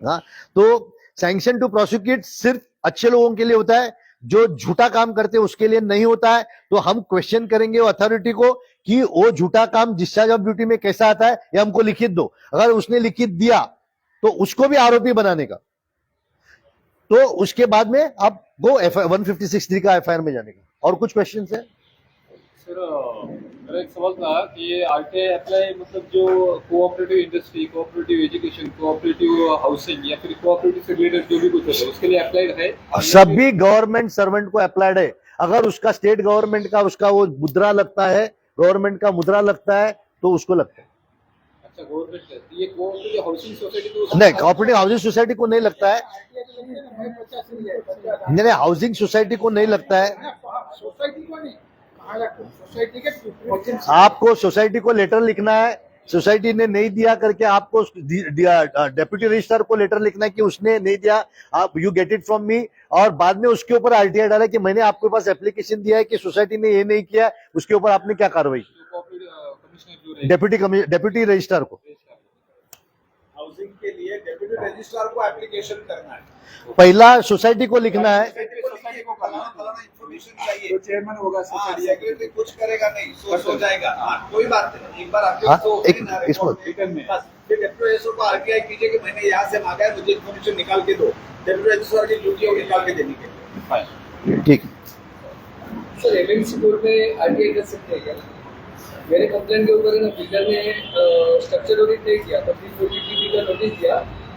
हाँ, तो सैंक्शन टू प्रोसिक्यूट सिर्फ अच्छे लोगों के लिए होता है, जो झूठा काम करते हैं उसके लिए नहीं होता है। तो हम क्वेश्चन करेंगे वो अथॉरिटी को कि वो झूठा काम डिस्चार्ज ऑफ ड्यूटी में कैसा आता है, या हमको लिखित दो। अगर उसने लिखित दिया तो उसको भी आरोपी बनाने का। तो उसके बाद में आप गो 156(3) का एफआईआर में जाने का। और कुछ क्वेश्चन है सर? मेरा एक सवाल था कि ये आरटीआई अप्लाई मतलब जो cooperative industry, cooperative education, cooperative housing या फिर कोऑपरेटिव से रिलेटेड जो भी कुछ होता है उसके लिए अप्लाइड है? सभी गवर्नमेंट सर्वेंट को अप्लाइड है। अगर उसका स्टेट गवर्नमेंट का उसका वो मुद्रा लगता है, गवर्नमेंट का मुद्रा लगता है, तो उसको लगता है। अच्छा, गवर्नमेंट का ये कोऑपरेटिव हाउसिंग सोसाइटी को नहीं, कोऑपरेटिव हाउसिंग सोसाइटी को नहीं लगता है। नहीं, हाउसिंग सोसाइटी को नहीं लगता है। सोसाइटी को नहीं, कहाँ लगता है? सोसाइटी के आपको सोसाइटी को लेटर लिखना है। सोसाइटी ने नहीं दिया करके आपको डेप्यूटी रजिस्ट्रार को लेटर लिखना है कि उसने नहीं दिया, आप you get it from me. और बाद में उसके ऊपर आरटीआई डाला कि मैंने आपके पास एप्लीकेशन दिया है कि सोसाइटी ने ये नहीं किया, उसके ऊपर आपने क्या कार्रवाई की? डेप्यूटी रजिस्ट्रार को हाउसिंग के लिए डेप्यूटी रजिस्ट्रार को एप्लीकेशन करना है, पहला सोसाइटी को लिखना है। सोसाइटी को फलाना इन्फॉर्मेशन चाहिए। जो चेयरमैन होगा हाँ, सोसाइटी सेक्रेटरी कुछ करेगा नहीं, सो जाएगा। हाँ, कोई बात नहीं, एक बार आपके हाँ, तो इसको रिटर्न में बस फिर डेप्यूटी रजिस्ट्रार को आरटीआई कीजिए कि मैंने यहाँ से मांगा है, मुझे इन्फॉर्मेशन निकाल के दो। डेप्यूटी रजिस्ट्रार की ड्यूटी है निकाल के देने के। ठीक। सर, एमएमसी कोर्ट में आरटीआई कर सकते हैं क्या? मेरे कंप्लेंट के ऊपर है ना, फिगर ने स्ट्रक्चर ऑडिट नहीं किया तो 340 का नोटिस दिया,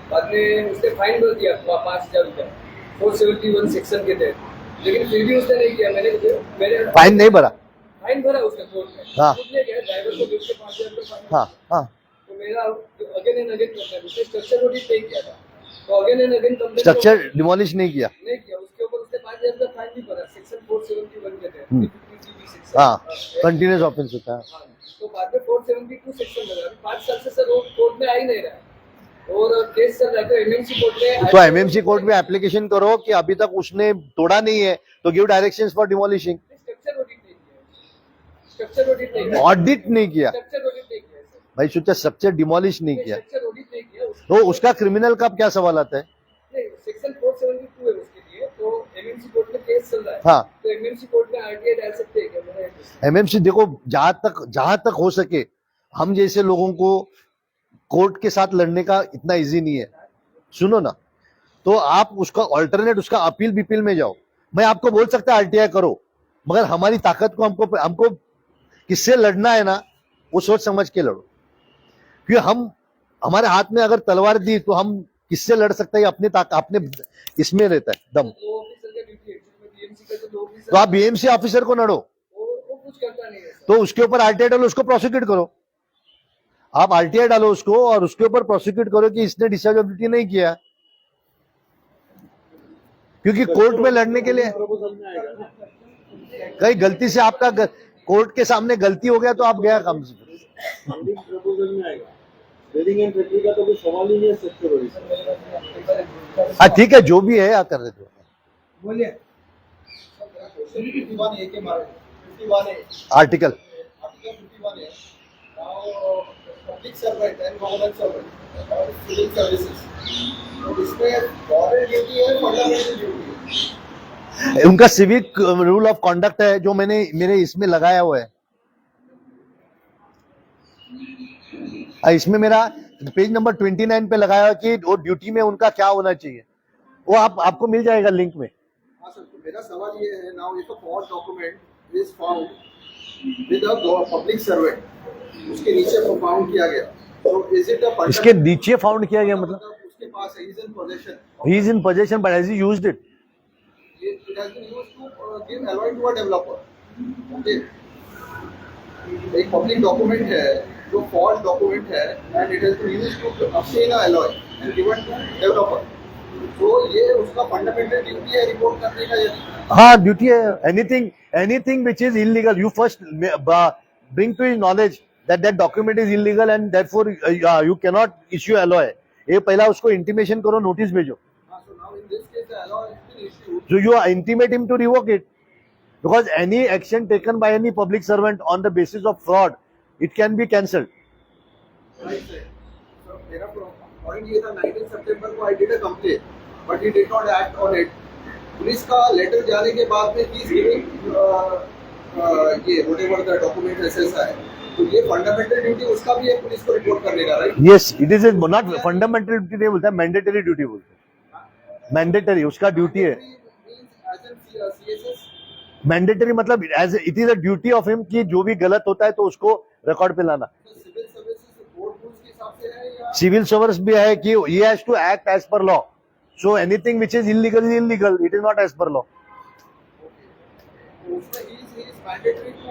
बाद में उसने फाइन भर दिया 5000 रुपया 471 सेक्शन के तहत, लेकिन फिर भी उसने नहीं किया। मैंने फाइन नहीं भरा। फाइन भरा उसने कोर्ट में। हाँ। उसने क्या ड्राइवर को 5000 रुपये फाइन। हाँ हाँ, तो मेरा अगेन एंड अगेन करता है, उसने स्ट्रक्चर ऑडिट नहीं किया था, तो again and again complaint structure demolish नहीं किया। नहीं किया, उसके ऊपर उसने 5000 का फाइन भी भरा सेक्शन 471 के तहत। हाँ, कंटिन्यूस ऑफेंस होता है। तो बाद में 472 सेक्शन लगा। 5 साल से सर वो कोर्ट में आ ही नहीं रहा है और केस चल रहा है। तो एमएमसी कोर्ट में तो एमएमसी कोर्ट में एप्लीकेशन करो कि अभी तक उसने तोड़ा नहीं है, तो give directions for demolishing. Structure audit नहीं किया, स्ट्रक्चर ऑडिट नहीं किया, ऑडिट नहीं किया स्ट्रक्चर ऑडिट नहीं किया सर, भाई, सोचा स्ट्रक्चर डिमोलिश नहीं किया, स्ट्रक्चर ऑडिट नहीं किया। तो उसका क्रिमिनल का क्या सवाल आता है? नहीं, सेक्शन 472 है उसके लिए, तो एमएमसी कोर्ट में केस चल रहा है। हाँ, तो एमएमसी कोर्ट में आरटीआई डाल सकते हैं क्या? एमएमसी देखो, जहां तक हो सके हम जैसे लोगों को कोर्ट के साथ लड़ने का इतना इजी नहीं है। सुनो ना, तो आप उसका ऑल्टरनेट, उसका अपील बीपील में जाओ। मैं आपको बोल सकता आरटीआई करो, मगर हमारी ताकत को हमको किससे लड़ना है ना, वो सोच समझ के लड़ो। क्योंकि हमारे हाथ में अगर तलवार दी तो हम किससे लड़ सकते हैं, अपने इसमें रहता है दम। तो आप बीएमसी ऑफिसर को लड़ो, कुछ करता नहीं है सर। तो उसके ऊपर आरटीआई डालो, उसको प्रोसिक्यूट करो। आप आरटीआई डालो उसको और उसके ऊपर प्रोसिक्यूट करो कि इसने डिस्चार्ज ऑफ ड्यूटी नहीं किया। क्योंकि कोर्ट में लड़ने के लिए कहीं गलती से आपका कोर्ट के सामने गलती हो गया तो आप गया काम से। प्रपोजल में आएगा वेडिंग एंड फैक्ट्री का तो कोई सवाल ही नहीं है। हाँ ठीक है, जो भी है आ कर रहे थे। बोलिए। Article public servant and government servant civil services, तो इसमें गवर्नमेंट ड्यूटी है, फंडामेंटल ड्यूटी है। उनका सिविक रूल ऑफ कॉन्डक्ट है जो मैंने मेरे इसमें लगाया हुआ है। इसमें मेरा पेज नंबर 29 पे लगाया कि वो ड्यूटी में उनका क्या होना चाहिए, वो आपको मिल जाएगा लिंक में। हाँ सर, तो मेरा सवाल ये है, now if a false document is found with a public servant, उसके नीचे फाउंड किया गया, तो इज इट अ इसके नीचे फाउंड किया गया मतलब उसके पास ही is in position, he is in possession but has he used it? it has been used to give alloy to a developer. Okay, एक पब्लिक डॉक्यूमेंट है जो फॉल्स डॉक्यूमेंट है and it has been used to obtain a alloy and given to developer, तो ये उसका fundamental duty है report करने का। यदि हाँ ड्यूटी है, anything which is illegal you first bring to his knowledge that document is illegal and therefore you cannot issue alloy. ये पहला उसको intimation करो, notice भेजो. So now in this case, the alloy has been issued. So you intimate him to revoke it, because any action taken by any public servant on the basis of fraud, it can be cancelled. Right, sir. So मेरा point ये था 19 सितंबर को I did a complaint, but he did not act on it. Police का letter जाने के बाद में he is giving ये whatever the document SSI है, तो ये फंडामेंटल ड्यूटी उसका भी है पुलिस को रिपोर्ट करने का, right? Yes, it is not fundamental duty नहीं बोलता, mandatory duty बोलता है. Mandatory उसका ड्यूटी है. As in CSS, मैंडेटरी मतलब as it is a duty of him कि जो भी गलत होता है तो उसको रिकॉर्ड पे लाना. सिविल सर्विसेज बोर्ड रूल्स के हिसाब से है या सिविल सर्विस भी है कि he has to act as per law. So anything which is illegal, it is not as per law. उसमें he is mandatory to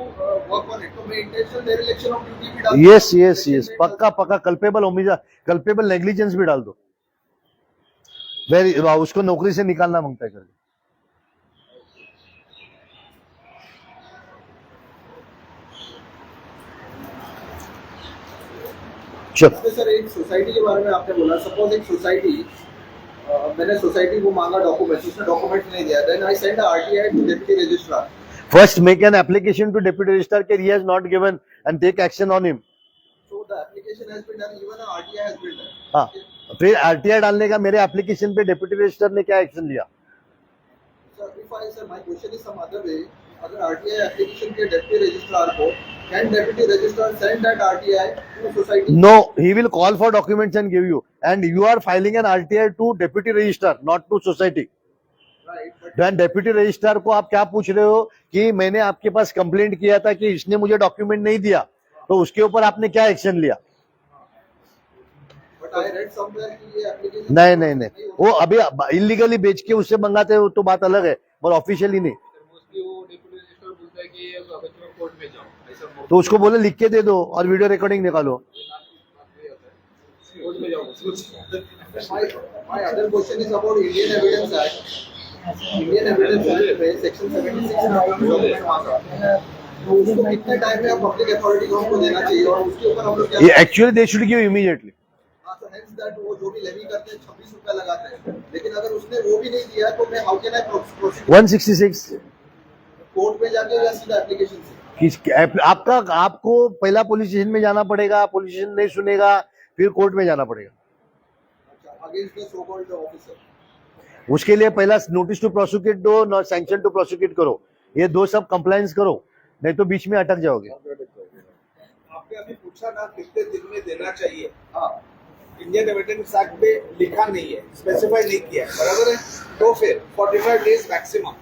work on it. तो मैं intentional dereliction of duty भी डाल yes yes yes, पक्का पक्का culpable ओमिजा, culpable negligence भी डाल दो. वेरी उसको नौकरी से निकालना मांगता है करके. चलो सर एक सोसाइटी के बारे में आपने बोला, सपोज एक सोसाइटी, मैंने सोसाइटी को मांगा डॉक्यूमेंट्स, उसने डॉक्यूमेंट नहीं दिया, then I send RTI to deputy registrar. First make an application to deputy registrar के he has not given and take action on him. So the application has been done, even RTI has been done. हाँ, फिर RTI डालने का मेरे application पे deputy registrar ने क्या action लिया? Sir my question is some other way. अगर आरटीआई एप्लीकेशन के डिप्टी रजिस्ट्रार को, can deputy registrar send that RTI to society? No, he will call for documents and give you. And you are filing an RTI to deputy registrar, not to society. Right, but Then deputy registrar को आप क्या पूछ रहे हो कि मैंने आपके पास complaint किया था कि इसने मुझे डॉक्यूमेंट नहीं दिया, तो उसके ऊपर आपने क्या एक्शन लिया? बट आई रेड समवेयर कि ये एप्लीकेशन नहीं नहीं नहीं, वो अभी इलीगली बेच के उससे मंगाते हो तो बात अलग है, पर ऑफिशियली नहीं. मोस्टली वो डिप्टी रजिस्टर बोलता है कि बच्चों कोर्ट में जाओ, ऐसा तो उसको बोले लिख के दे दो और वीडियो रिकॉर्डिंग निकालो. कोर्ट में जाओ. My other question is about Indian Evidence Act. Indian Evidence Act में section 76 में आपने document मांगा, तो उसको कितने टाइम में आप पब्लिक अथॉरिटी को हमको देना चाहिए और उसके ऊपर हम लोग क्या? ये actually they should give immediately. हाँ, so hence that वो जो भी लेवी करते हैं 26 रुपया लगाते हैं, लेकिन अगर उसने वो भी नहीं दिया तो मैं how can I proceed? 166 court में जाके या सीधा एप्लीकेशन से? आपको पहला पुलिस स्टेशन में जाना पड़ेगा, पुलिस स्टेशन नहीं सुनेगा, फिर कोर्ट में जाना पड़ेगा. Against the so called officer. उसके लिए पहला नोटिस टू प्रोसिक्यूट दो, सैंक्शन टू प्रोसिक्यूट करो, ये दो सब कंप्लायंस करो, नहीं तो बीच में अटक जाओगे. आपने अभी पूछा ना कितने दिन में देना चाहिए. हाँ, इंडियन एविडेंस एक्ट में लिखा नहीं है, स्पेसिफाई नहीं किया है, बराबर है, तो फिर 45 डेज मैक्सिमम,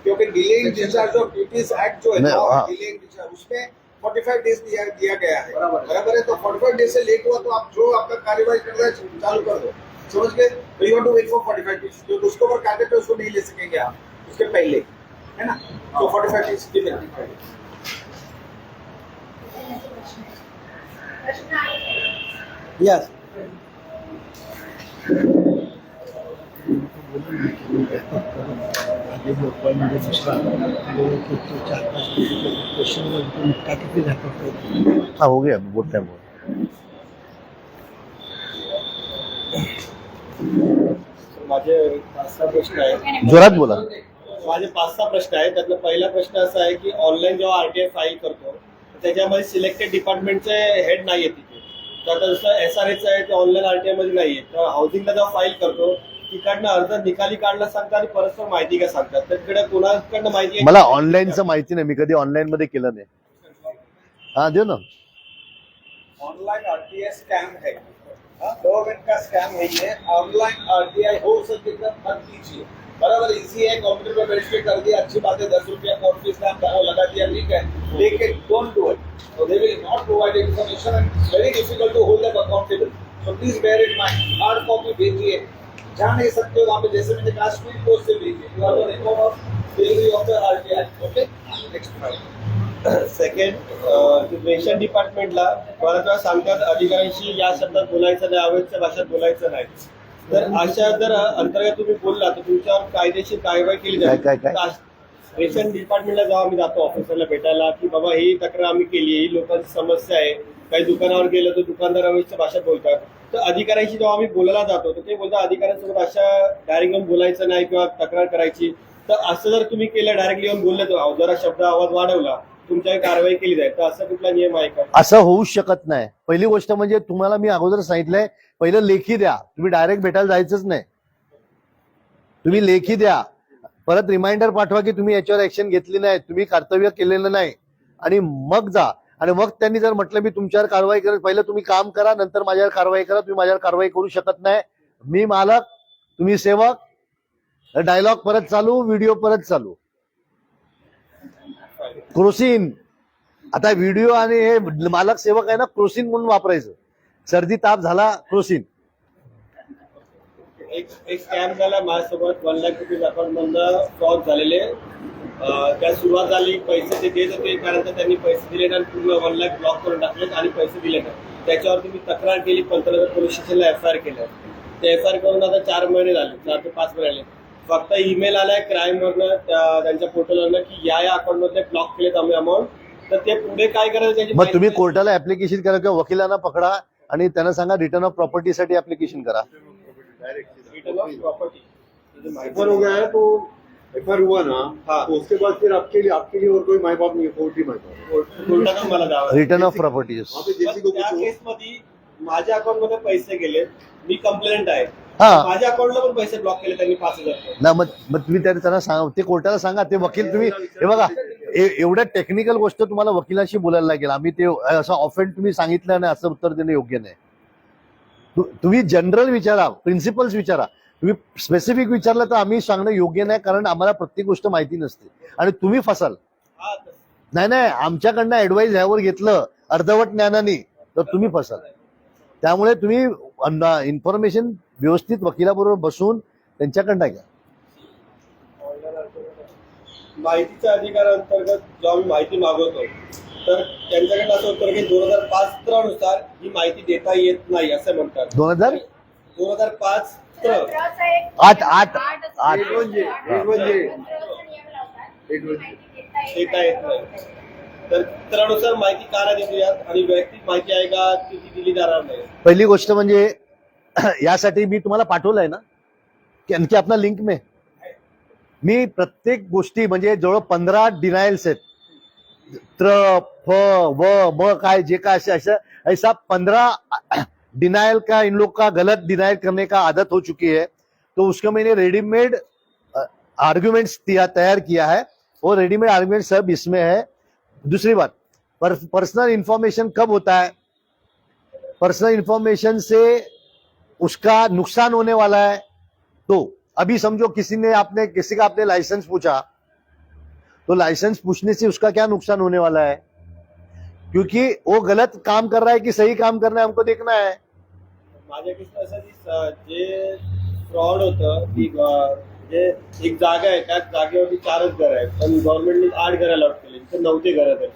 क्योंकि delaying discharge of duties act जो है ना, डिलेइंग डिस्चार्ज उसमें 45 डेज दिया गया है, बराबर है. तो 45 डेज से लेट हुआ तो आप जो आपका कार्यवाही कर रहे हैं चालू कर दो, समझ गए? तो you want to wait for 45 days, जो उसको ऊपर काटे तो उसको नहीं ले सकेंगे आप उसके पहले, है ना? तो 45 डेज की मिलती है. यस हाँ, हो गया बहुत टाइम हो गया. माझे 5-6 प्रश्न आहेत. जोरात बोला. माझे 5-6 प्रश्न आहेत. त्यातला पहिला प्रश्न असा आहे की ऑनलाईन जेव्हा आरटीआय फाईल करतो त्याच्यामध्ये सिलेक्टेड डिपार्टमेंटचे हेड नाही आहे तिथे, तर आता जसं SRH आहे ते ऑनलाईन आरटीआय मध्ये नाहीये, तर हाऊसिंगला जेव्हा फाईल करतो तिकडनं अर्ज निकाली काढला सांगतात आणि परस्पर माहिती का सांगतात, तर तिकडे कोणाकडनं माहिती आहे? मला ऑनलाईनचं माहिती नाही, मी कधी ऑनलाईन मध्ये केलं नाही. हाँ देव ना. ऑनलाइन आरटीआई स्कैम है, गवर्नमेंट का स्कैम है ये. ऑनलाइन आरटीआई हो सके तो मत कीजिए, बराबर. इजी है, कंप्यूटर पे रजिस्टर कर दिया, अच्छी बात है, 10 रुपया कोर्ट फीस लगा दिया, ठीक है, लेकिन don't do it. So they will not provide information and it's very difficult to hold them accountable. So please bear in mind. Hard copy भेजिए, जा नहीं सकते हो वहाँ पे, जैसे मैंने कहा स्पीड पोस्ट से भेजिए. You are the record of delivery of the RTI. Okay? Next slide. Second, ration डिपार्टमेंटला बऱ्याच वेळा सांगतात अधिकाऱ्यांशी या शब्दात बोलायचं नाही, अवैध भाषेत बोलायचं नाही. तर अशा जर अंतर्गत तुम्ही बोलला तर तुमच्यावर कायदेशीर कारवाई केली जाईल. रेशन डिपार्टमेंटला जेव्हा आम्ही जातो ऑफिसरला भेटायला की बाबा ही तक्रार आम्ही केली, ही लोकांची समस्या आहे, काही दुकानावर गेलं तर दुकानदार रमेशच्या भाषेत बोलतात, तर अधिकाऱ्यांशी जेव्हा आम्ही बोलायला जातो तर ते बोलतात अधिकाऱ्यांसोबत अशा डायरेक्ट येऊन बोलायचं नाही किंवा तक्रार करायची. तर असं जर तुम्ही केलं, डायरेक्टली येऊन बोललं तर जरा शब्द आवाज वाढवला तुमच्यावर कारवाई केली जाईल, तर असं कुठला नियम आहे का? असं होऊच शकत नाही. पहिली गोष्ट म्हणजे तुम्हाला मी अगोदर सांगितलंय, पहिलं लेखी द्या. तुम्ही डायरेक्ट भेटायला जायचंच नाही, तुम्ही लेखी द्या. परत रिमाइंडर पाठवा की तुम्ही याच्यावर ऍक्शन घेतली नाही, तुम्ही कर्तव्य केलेलं नाही, आणि मग जा. आणि मग त्यांनी जर म्हटलं मी तुमच्यावर कारवाई करेल, पहिलं तुम्ही काम करा, नंतर माझ्यावर कारवाई करा. तुम्ही माझ्यावर कारवाई करू शकत नाही. मी मालक, तुम्ही सेवक. डायलॉग परत चालू, व्हिडिओ परत चालू. क्रोसिन, आता व्हिडिओ आणि हे मालक सेवक आहे ना, क्रोसिन म्हणून वापरायचं. सर्दी ताप झाला, क्रोसिन. एक स्कॅम झाला माझ्यासोबत, 1 लाख रुपये अकाउंट मधनं फ्रॉड झालेले. त्या सुरुवात झाली, पैसे ते देत होते, त्यानंतर त्यांनी पैसे दिले नाही, पूर्ण 1 लाख ब्लॉक करून टाकले आणि पैसे दिले नाही. त्याच्यावरती मी तक्रार केली, पंतनगर पोलीस स्टेशनला FIR केलं. ते FIR करून आता 4 महिने झाले, 4 ते 5 महिने. फक्त ईमेल आलाय क्राईम वरनं त्यांच्या पोर्टलवरनं की या अकाउंट मधले ब्लॉक केलेत आम्ही अमाऊंट. तर ते पुढे काय करायचं त्याची मग तुम्ही कोर्टाला ऍप्लिकेशन करा किंवा वकिलांना पकडा आणि त्यांना सांगा रिटर्न ऑफ प्रॉपर्टीसाठी ऍप्लिकेशन करा. रिटर्न ऑफ प्रॉपर्टी FIR हो गया है तो FIR हुआ ना, हाँ। तो उसके बाद फिर आपके लिए और कोई माई बाप नहीं है, कोर्ट ही माई बाप. कोर्टातून मला जावं. Return of properties. वहाँ पे जेसी को त्या पूछो. केसमध्ये माझ्या अकाउंट मध्ये पैसे गेले, मी कंप्लेंट आहे, हा माझ्या अकाउंटला पण पैसे ब्लॉक केले त्यांनी 5,000 रुपये. ना, मग तुम्ही त्यांना सांगा, ते कोर्टाला सांगा. ते वकील तुम्ही हे बघा, एवढ्या टेक्निकल गोष्ट तुम्हाला वकिलाशी बोलायला लागेल. आम्ही ते असं ऑफेंड तुम्ही सांगितलं नाही असं उत्तर देणं योग्य नाही. तुम्ही जनरल विचारा, प्रिन्सिपल्स विचारा. तुम्ही स्पेसिफिक विचारलं तर आम्ही सांगणं योग्य नाही, कारण आम्हाला प्रत्येक गोष्ट माहिती नसते आणि तुम्ही फसाल. हा, तसं. नाही, आमच्याकडनं ऍडवाइस ह्यावर घेतलं अर्धवट ज्ञानाने तर तुम्ही फसाल. त्यामुळे तुम्ही इन्फॉर्मेशन व्यवस्थित वकिलाबरोबर बसून त्यांच्याकडनं घ्या. माहितीच्या अधिकारांतर्गत जेव्हा मी माहिती मागवतो तर त्यांच्याकडे असं उत्तर की 2005 नुसार ही माहिती देता येत नाही असं म्हणतात. 2005 आठ देता येत नाही. तर त्यानुसार माहिती का नाही देतो यात, आणि वैयक्तिक माहिती आहे का ती दिली जाणार नाही. पहिली गोष्ट म्हणजे यासाठी मी तुम्हाला पाठवलंय ना की आणखी आपला लिंक में मी प्रत्येक गोष्टी म्हणजे जवळ 15 डिनायल्स आहेत. फ व म काय जे काय ऐसा 15 डिनायल का इन लोग का गलत डिनायल करने का आदत हो चुकी है. तो उसका मैंने रेडीमेड आर्ग्यूमेंट्स तैयार किया है, वो रेडीमेड आर्ग्यूमेंट सब इसमें है. दूसरी बात, पर्सनल इंफॉर्मेशन कब होता है? पर्सनल इंफॉर्मेशन से उसका नुकसान होने वाला है. तो अभी समझो किसी का आपने लाइसेंस पूछा, तो लाइसेंस पूछने से उसका क्या नुकसान होने वाला है? क्योंकि वो गलत काम कर रहा है कि सही काम कर रहा है हमको देखना है. माझ्या केसला असं की जे फ्रॉड होतं की जे एक जागा आहे त्या जागेवरती 4च घरं आहेत, पण गव्हर्नमेंटने 8 घरं अलॉट केली, तर 9 ते घरं आहेत.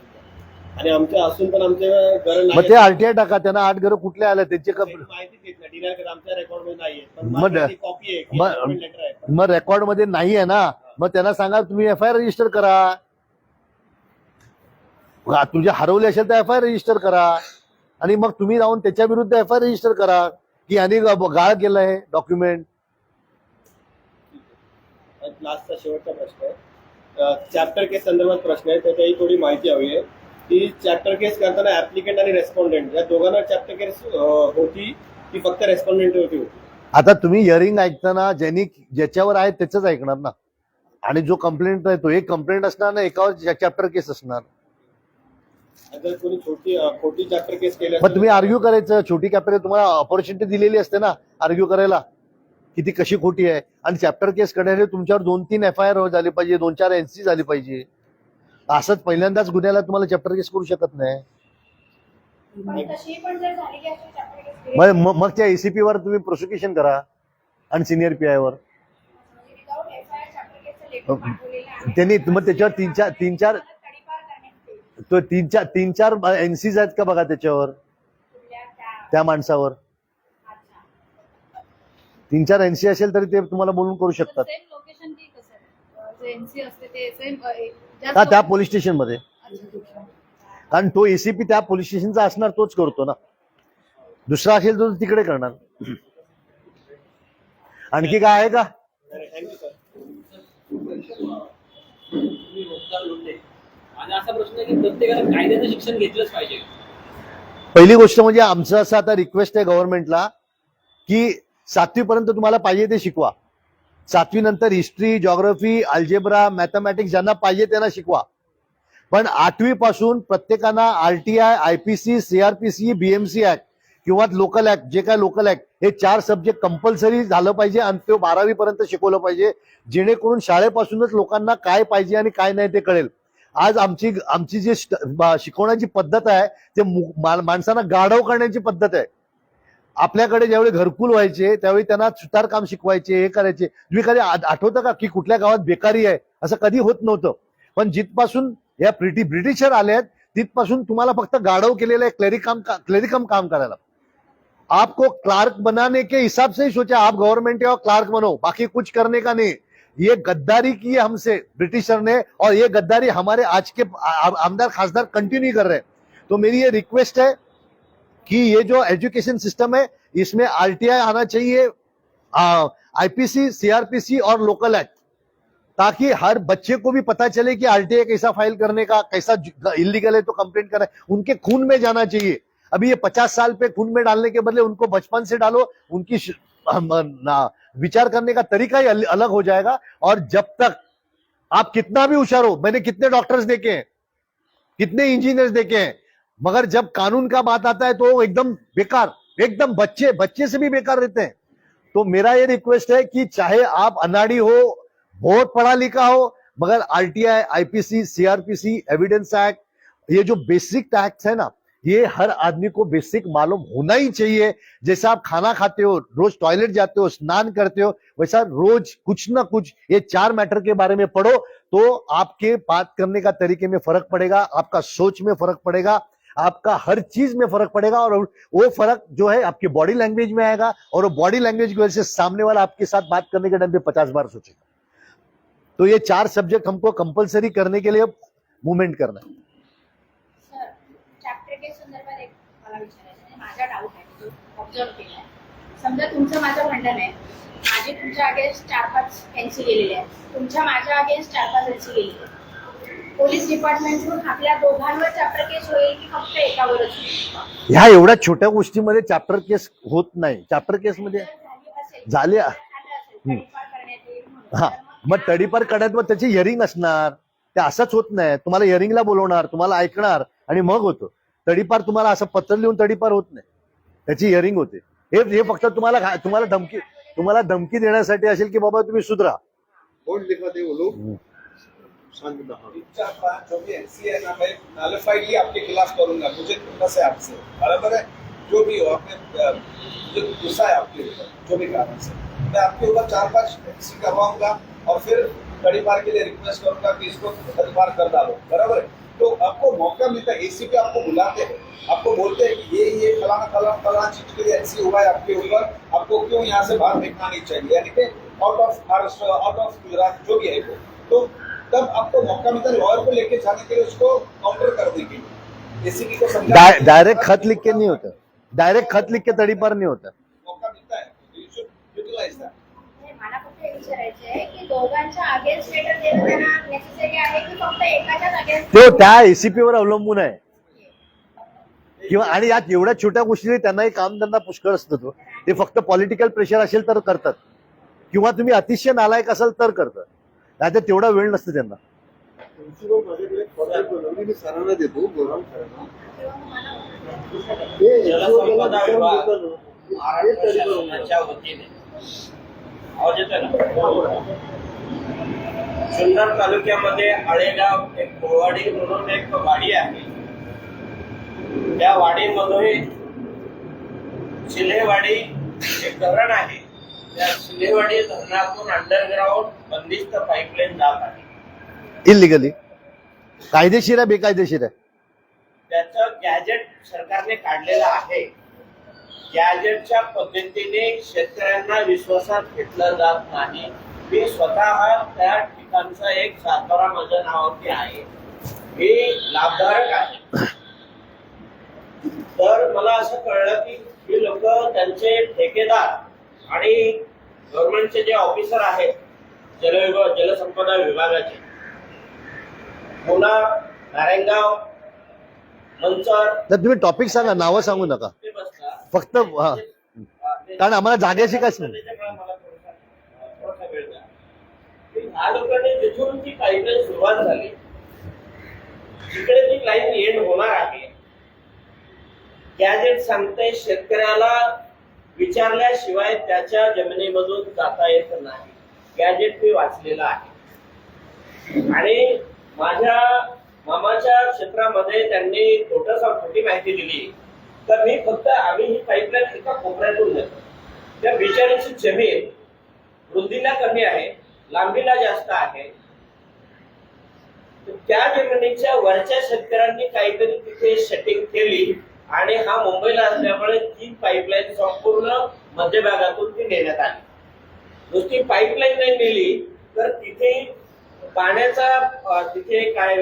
आणि आमचे असून पण आमचे घरं मग ते आरटीआय टाका, त्यांना 8 घरं कुठले आले त्यांचे माहिती देत नाही. डिनाय करत आमच्या रेकॉर्ड मध्ये नाहीये, पण मग- माझ्याकडे कॉपी आहे, मग- लेटर आहे. मग रेकॉर्ड मध्ये नाही आहे ना, मग त्यांना सांगा तुम्ही FIR रजिस्टर करा. तुझे हरवले असेल तर FIR रजिस्टर करा, आणि मग तुम्ही जाऊन त्याच्या विरुद्ध FIR रजिस्टर करा की यांनी गाळ केलंय डॉक्युमेंट. लास्टचा शेवटचा प्रश्न आहे, चॅप्टर केस संदर्भात प्रश्न आहे, त्याच्याही थोडी माहिती हवी आहे. की चॅप्टर केस करताना ऍप्लिकेंट आणि रेस्पॉन्डेंट या दोघांना चॅप्टर केस होती की फक्त रेस्पॉन्डेंट होती? आता तुम्ही हिअरिंग ऐकताना ज्याच्यावर आहे त्याच ऐकणार ना, आणि जो कंप्लेंट आहे तो एक कंप्लेंट असणार ना, एकावर चॅप्टर केस असणार. जर कोणी खोटी चॅप्टर केस केली मग तुम्ही आर्ग्यू करायचं. छोटी कॅप्टर तुम्हाला ऑपॉर्च्युनिटी दिलेली असते ना आर्ग्यू करायला की ती कशी खोटी आहे. आणि चॅप्टर केस करण्यासाठी तुमच्यावर 2-3 FIR झाली पाहिजे, 2-4 NC झाली पाहिजे. असंच पहिल्यांदाच गुन्ह्याला तुम्हाला चॅप्टर केस करू शकत नाही. तशी पण जर झालेली असेल chapter case केली, मग त्या ACP वर तुम्ही प्रोसिक्युशन करा आणि सिनियर PI वर. म्हणजे without FIR chapter case चं letter पाठवलेलं आहे. त्यांनी मग त्याच्यावर 3-4 तडीपार करण्यात येईल. तो 3-4 NCs आहेत का बघा त्याच्यावर, कुठल्या त्या माणसावर. अच्छा. 3-4 NC असेल तरी ते तुम्हाला बोलून करू शकतात. सेम लोकेशन की कसं जे NC असते ते SM का त्या पोलीस स्टेशन मध्ये, कारण तो ACP त्या पोलीस स्टेशनचा असणार, तोच करतो ना. दुसरा असेल तो तिकडे करणार. आणखी काय आहे का? Thank you sir. तुम्ही मुक्तार लोंढे, माझा असा प्रश्न आहे की प्रत्येकाला कायद्याचं शिक्षण घेतलंच पाहिजे. पहिली गोष्ट म्हणजे आमचं असं आता रिक्वेस्ट आहे गव्हर्नमेंटला की 7वी पर्यंत तुम्हाला पाहिजे ते शिकवा. 7वी नंतर हिस्ट्री, जॉग्राफी, अल्जेब्रा, मॅथमॅटिक्स ज्यांना पाहिजे त्यांना शिकवा. पण 8वी पासून प्रत्येकाला RTI, IPC, CRPC, BMC act किंवा लोकल ऍक्ट, जे काय लोकल ऍक्ट, हे 4 सब्जेक्ट कंपल्सरी झालं पाहिजे आणि ते 12वी पर्यंत शिकवलं पाहिजे, जेणेकरून शाळेपासूनच लोकांना काय पाहिजे आणि काय नाही ते कळेल. आज आमची जी शिकवण्याची पद्धत आहे ते माणसांना गाढव करण्याची पद्धत आहे. आपल्याकडे ज्यावेळी घरकुल व्हायचे त्यावेळी त्यांना सुतारकाम शिकवायचे, हे करायचे. तुम्ही कधी आठवतं का की कुठल्या गावात बेकारी आहे, असं कधी होत नव्हतं. पण जिथपासून या ब्रिटिशर आले आहेत तिथपासून तुम्हाला फक्त गाढव केलेलं आहे क्लेरिकम काम करायला. आपको क्लार्क बनाने के हिसाब से ही सोचा, आप गवर्नमेंट या क्लार्क बनो, बाकी कुछ करने का नहीं. ये गद्दारी की है हमसे ब्रिटिशर ने, और ये गद्दारी हमारे आज के आमदार खासदार कंटिन्यू कर रहे हैं. तो मेरी ये रिक्वेस्ट है कि ये जो एजुकेशन सिस्टम है इसमें RTI आना चाहिए, IPC, CRPC और लोकल एक्ट, ताकि हर बच्चे को भी पता चले कि RTI कैसा फाइल करने का, कैसा इलीगल है तो कंप्लेंट करना है, उनके खून में जाना चाहिए. अभी ये 50 साल पे खून में डालने के बदले उनको बचपन से डालो, उनकी विचार करने का तरीका ही अलग हो जाएगा. और जब तक आप कितना भी होशियार हो, मैंने कितने डॉक्टर्स देखे हैं, कितने इंजीनियर्स देखे हैं, मगर जब कानून का बात आता है तो एकदम बेकार, एकदम बच्चे से भी बेकार रहते हैं. तो मेरा ये रिक्वेस्ट है कि चाहे आप अनाड़ी हो, बहुत पढ़ा लिखा हो, मगर RTI, IPC, CRPC, evidence act, ये जो बेसिक एक्ट है ना, ये हर आदमी को बेसिक मालूम होना ही चाहिए. जैसा आप खाना खाते हो, रोज टॉयलेट जाते हो, स्नान करते हो, वैसा रोज कुछ ना कुछ ये 4 मैटर के बारे में पढ़ो, तो आपके बात करने का तरीके में फर्क पड़ेगा, आपका सोच में फर्क पड़ेगा, आपका हर चीज में फर्क पड़ेगा. और वो फर्क जो है आपकी बॉडी लैंग्वेज में आएगा, और वो बॉडी लैंग्वेज की वजह से सामने वाला आपके साथ बात करने के टाइम पे 50 बार सोचेगा. तो ये 4 सब्जेक्ट हमको कंपल्सरी करने के लिए मूवमेंट करना है. सर, चॅप्टर के संदर्भात एक मला विचारायचं आहे. माझा डाऊट आहे, जो ऑब्झर्व केला आहे. समजा तुमचं माझं भांडण आहे, माझी तुमच्या अगेन्स्ट 4-5 NC गेलेले आहेत, तुमच्या माझ्या अगेन्स्ट 4-5 NC गेलेले आहेत. पोलीस डिपार्टमेंटकडून आपल्या दोघांवर चॅप्टर केस होईल की फक्त एकावरच होईल? ह्या एवढ्या छोट्या गोष्टीमध्ये चॅप्टर केस होत नाही. चॅप्टर केस मध्ये झाले हा, मग तडीपार करण्यात मग त्याची हिअरिंग असणार. ते असंच होत नाही. तुम्हाला हिअरिंगला बोलवणार, तुम्हाला ऐकणार आणि मग होतं तडीपार. तुम्हाला असं पत्र लिहून तडीपार होत नाही, त्याची हिअरिंग होते. हे फक्त तुम्हाला धमकी देण्यासाठी असेल की बाबा तुम्ही सुधरा. कौन लिखा थे वो लोग? शांत रहा. जो भी NC है ना, मैं नॉलिफाइडली आपके खिलाफ करूंगा. मुझे खुन्नस है आपसे, बराबर है. जो भी हो, आपने मुझे गुस्सा है आपके ऊपर, जो भी कारण से मैं आपके ऊपर 4-5 NC करवाऊंगा और फिर तड़ीपार के लिए रिक्वेस्ट करूंगा कि इसको तड़ीपार कर डालो, बराबर है. तो आपको मौका मिलता है, ACP आपको बुलाते हैं, आपको बोलते हैं कि ये फलाना चीज के लिए NC हुआ है आपके ऊपर, आपको क्यों यहाँ से बाहर फेंकना नहीं चाहिए, यानी कि out of Maharashtra, out of Gujarat, जो भी है वो. तो तब आपको मौका मिलता है लॉयर को लेके जाने के लिए, उसको काउंटर करने के लिए. ACP को समझा डायरेक्ट खत लिख के नहीं होता, डायरेक्ट खत लिख के तडीपार नहीं होता. मौका मिलता है, यू शुड यूटिलाइज दैट. मला फक्त हे विचारायचं आहे की दोघांच्या अगेन्स्ट लेटर देणं त्यांना नेसेसरी आहे की फक्त एकाच्याच अगेन्स्ट? तो त्या ACP वर अवलंबून आहे. किंवा आणि यात एवढ्या छोट्या गोष्टी त्यांनाही काम धंदा पुष्कळ असतो. तो ते फक्त पॉलिटिकल प्रेशर असेल तर करतात, किंवा तुम्ही अतिशय नालायक असाल तर करतात. नाही तर तेवढा वेळ नसतो त्यांना. प्रिन्सिपल माझ्याकडे कॉन्टॅक्ट बनवली, मी सरांना देतो, गौरव सरांना. जलसंपदा विभाग महाराष्ट्र शासनाच्या वतीने आवाज येतोय ना, जुन्नर तालुक्यामध्ये आळेगाव एक कोळवाडी म्हणून एक वाडी आहे. त्या वाडीमध्ये शिलेवाडी एक धरण आहे. त्या शिलेवाडी धरणातून अंडरग्राउंड बंदिस्त पाईपलाईन जात आहे. इलिगली, कायदेशीर आहे बेकायदेशीर आहे? त्याचं गॅजेट सरकारने काढलेलं आहे. गॅजेटच्या पद्धतीने शेतकऱ्यांना विश्वासात घेतलं जात नाही. मी स्वतः त्या ठिकाणचा एक सातबारा माझ्या नावावरती आहे, हे लाभधारक आहे. तर मला असं कळलं की हे लोक त्यांचे ठेकेदार आणि गव्हर्नमेंटचे जे ऑफिसर आहेत जलसंपदा विभागाचे, पुन्हा नारायणगाव, मंचर, तर तुम्ही टॉपिक सांगा, नावं सांगू नका ते बसतात. फक्त. हा, कारण आम्हाला जागेची काय सांग. त्याच्यामुळे मला थोडासा वेळ द्या. ह्या लोकांनी जिथून ती पाईपलाईन सुरुवात झाली, जिकडे ती लाईन एंड होणार आहे, गॅजेट सांगते शेतकऱ्याला विचारल्याशिवाय त्याच्या जमिनीमधून जाता येत नाही. गॅजेट मी वाचलेलं आहे. आणि माझ्या मामाच्या क्षेत्रामध्ये त्यांनी खोटी माहिती दिली. तर मी फक्त आम्ही ही पाईपलाईन एका कोपऱ्यातून देतो. त्या बिचारीची जमीन रुंदीला कमी आहे, लांबीला जास्त आहे. त्या जमिनीच्या वरच्या शेतकऱ्यांनी काहीतरी तिथे सेटिंग केली आणि हा मुंबईला असल्यामुळे ती पाईपलाईन संपूर्ण मध्य भागातून ती नेण्यात आली. नुसती पाईपलाईन नाही नेली तर तिथे पाण्याचा तिथे काय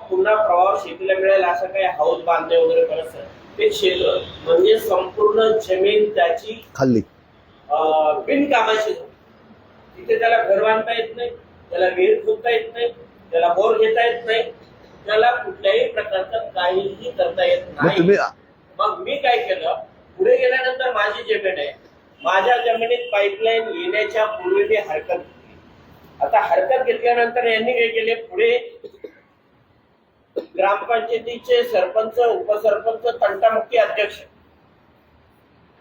पुन्हा प्रवाह शेतीला मिळेल असं काही हाऊस बांधणे वगैरे बरंच ते क्षेत्र म्हणजे संपूर्ण जमीन त्याची खाल्ली बिनकामाची झाली. तिथे त्याला घर बांधता येत नाही, त्याला विहीर खोदता येत नाही, त्याला बोर घेता येत नाही, त्याला कुठल्याही प्रकारचं काहीही करता येत नाही. मग मी काय केलं, पुढे गेल्यानंतर माझी जमीन आहे, माझ्या जमिनीत पाईपलाईन येण्याच्या पूर्वी मी हरकत घेतली. आता हरकत घेतल्यानंतर यांनी काय केले, पुढे ग्रामपंचायतीचे सरपंच, उपसरपंच, तंटामुक्ती अध्यक्ष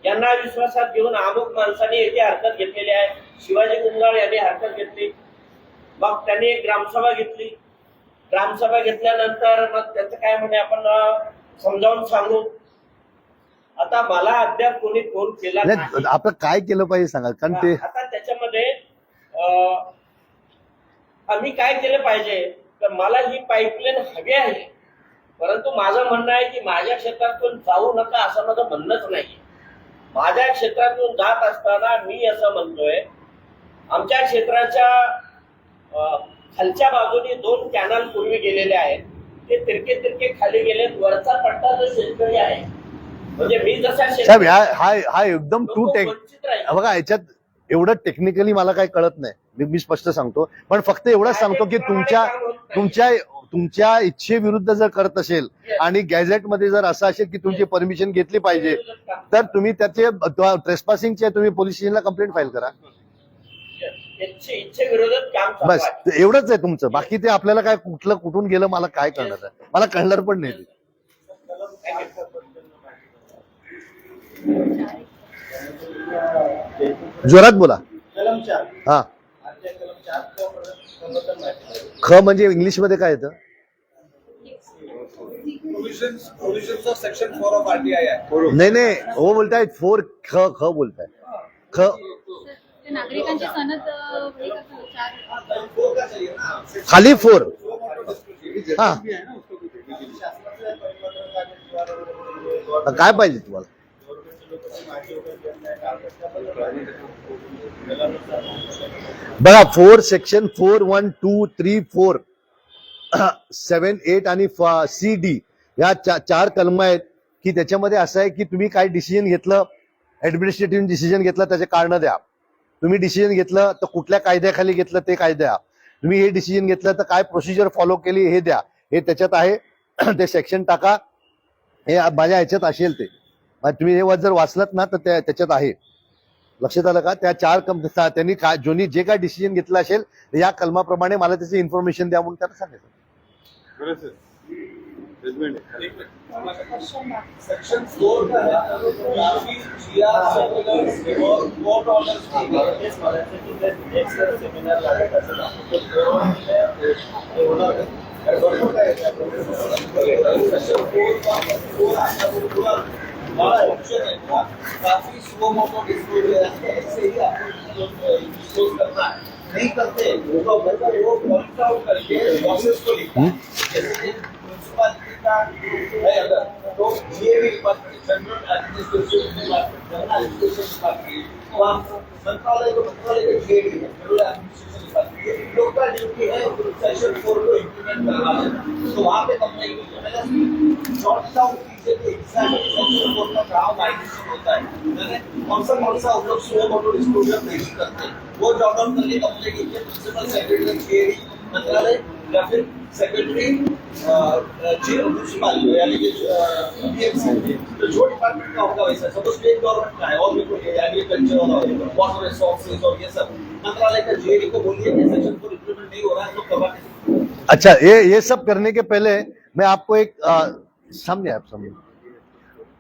यांना विश्वासात घेऊन अमुक माणसांनी येथे हरकत घेतलेली आहे. शिवाजी गुंजाळ यांनी हरकत घेतली. मग त्यांनी एक ग्रामसभा घेतली. ग्रामसभा घेतल्यानंतर मग त्याचं काय म्हणे आपण समजावून सांगू. आता मला अद्याप कोणी फोन केला नाही. आपण काय केलं पाहिजे सांगा. कारण ते आता त्याच्यामध्ये आम्ही काय केलं पाहिजे, तर मला ही पाईपलाईन हवी आहे, परंतु माझं म्हणणं आहे की माझ्या क्षेत्रातून जाऊ नका असं माझं म्हणणंच नाही. माझ्या क्षेत्रातून जात असताना मी असं म्हणतोय, आमच्या क्षेत्राच्या खालच्या बाजूने 2 कॅनल पूर्वी गेलेले आहेत, ते तिरके खाली गेलेत. वरचा पट्टा जो शेतकरी आहे, म्हणजे मी जसा साहेब हा एकदम टू टेक बघा, याच्यात एवढं टेक्निकली मला काही कळत नाही, मी स्पष्ट सांगतो. पण फक्त एवढंच सांगतो की तुमच्या इच्छेविरुद्ध जर करत असेल आणि गॅझेटमध्ये जर असं असेल की तुमची परमिशन घेतली पाहिजे, तर तुम्ही त्याचे ट्रेसपासिंगचे तुम्ही पोलीस स्टेशनला कंप्लेंट फाईल करा. इच्छेविरोधात काम बस एवढंच आहे तुमचं. बाकी ते आपल्याला काय कुठून गेलं मला काय कळणार आहे, मला कळणार पण नाही. जोरात बोला. कलम 4 हा. ख म्हणजे इंग्लिश मध्ये काय येतं? Provisions of section 4 of RTI आहे. नाही हो बोलताय 4 ख बोलताय. ख नागरिकांची सनद खाली 4. हा काय पाहिजे तुम्हाला? बघा 4 सेक्शन 4, 1, 2, 3, 4, 7, 8 आणि CD या 4 कलम आहेत की त्याच्यामध्ये असं आहे की तुम्ही काय डिसिजन घेतलं, ऍडमिनिस्ट्रेटिव्ह डिसिजन घेतलं त्याचे कारण द्या. तुम्ही डिसिजन घेतलं तर कुठल्या कायद्याखाली घेतलं ते कायदा द्या. तुम्ही हे डिसिजन घेतलं तर काय प्रोसिजर फॉलो केली हे द्या. हे त्याच्यात आहे. ते सेक्शन टाका, हे माझ्या ह्याच्यात असेल ते. तुम्ही हे जर वाचलत ना तर त्याच्यात आहे. लक्षात आलं का? त्या 4 त्यांनी जोनी जे काय डिसिजन घेतलं असेल या कलमाप्रमाणे मला त्याची इन्फॉर्मेशन द्या म्हणून त्यांना सांगायचं. सेक्शन 4 का है, काफी जीआर सर्कुलर्स और कोर्ट ऑर्डर्स सेमिनार लगाया था. काफी स्लो मोटो डिस्क्लोजर है, ऐसे ही आपको डिस्क्लोज करना है. नहीं करते वो पॉइंट आउट करके प्रोसेस को लिखा है. जैसे म्युनिसिपैलिटी का है अगर तो GAV department central administration department वहाँ मंत्रालय का GAV फेडरल एडमिनिस्ट्रेशन डिपार्टमेंट ये लोग का ड्यूटी है सेक्शन 4 को इम्प्लीमेंट करवाना। तो वहाँ पे कंप्लेंट की शॉर्ट आउट कीजिए कि एग्जैक्टली सेक्शन 4 का काम वायलेशन होता है, कौन सा उन लोग स्लो मोटो डिस्क्लोजर नहीं करते, वो जॉब आउट करके कंप्लेंट कीजिए प्रिंसिपल सेक्रेटरी GAV मंत्रालय या फिर सेक्रेटरी म्यूनिसिपल यानी कि BMC तो जो डिपार्टमेंट का होगा वैसा सब स्टेट गवर्नमेंट का है और भी कोई एग्रीकल्चर और वाटर रिसोर्सेज और ये सब मंत्रालय का GAV को बोलिए कि सेक्शन 4 इम्प्लीमेंट नहीं हो रहा है तो करवा के। अच्छा, ये सब करने के पहले मैं आपको एक समझे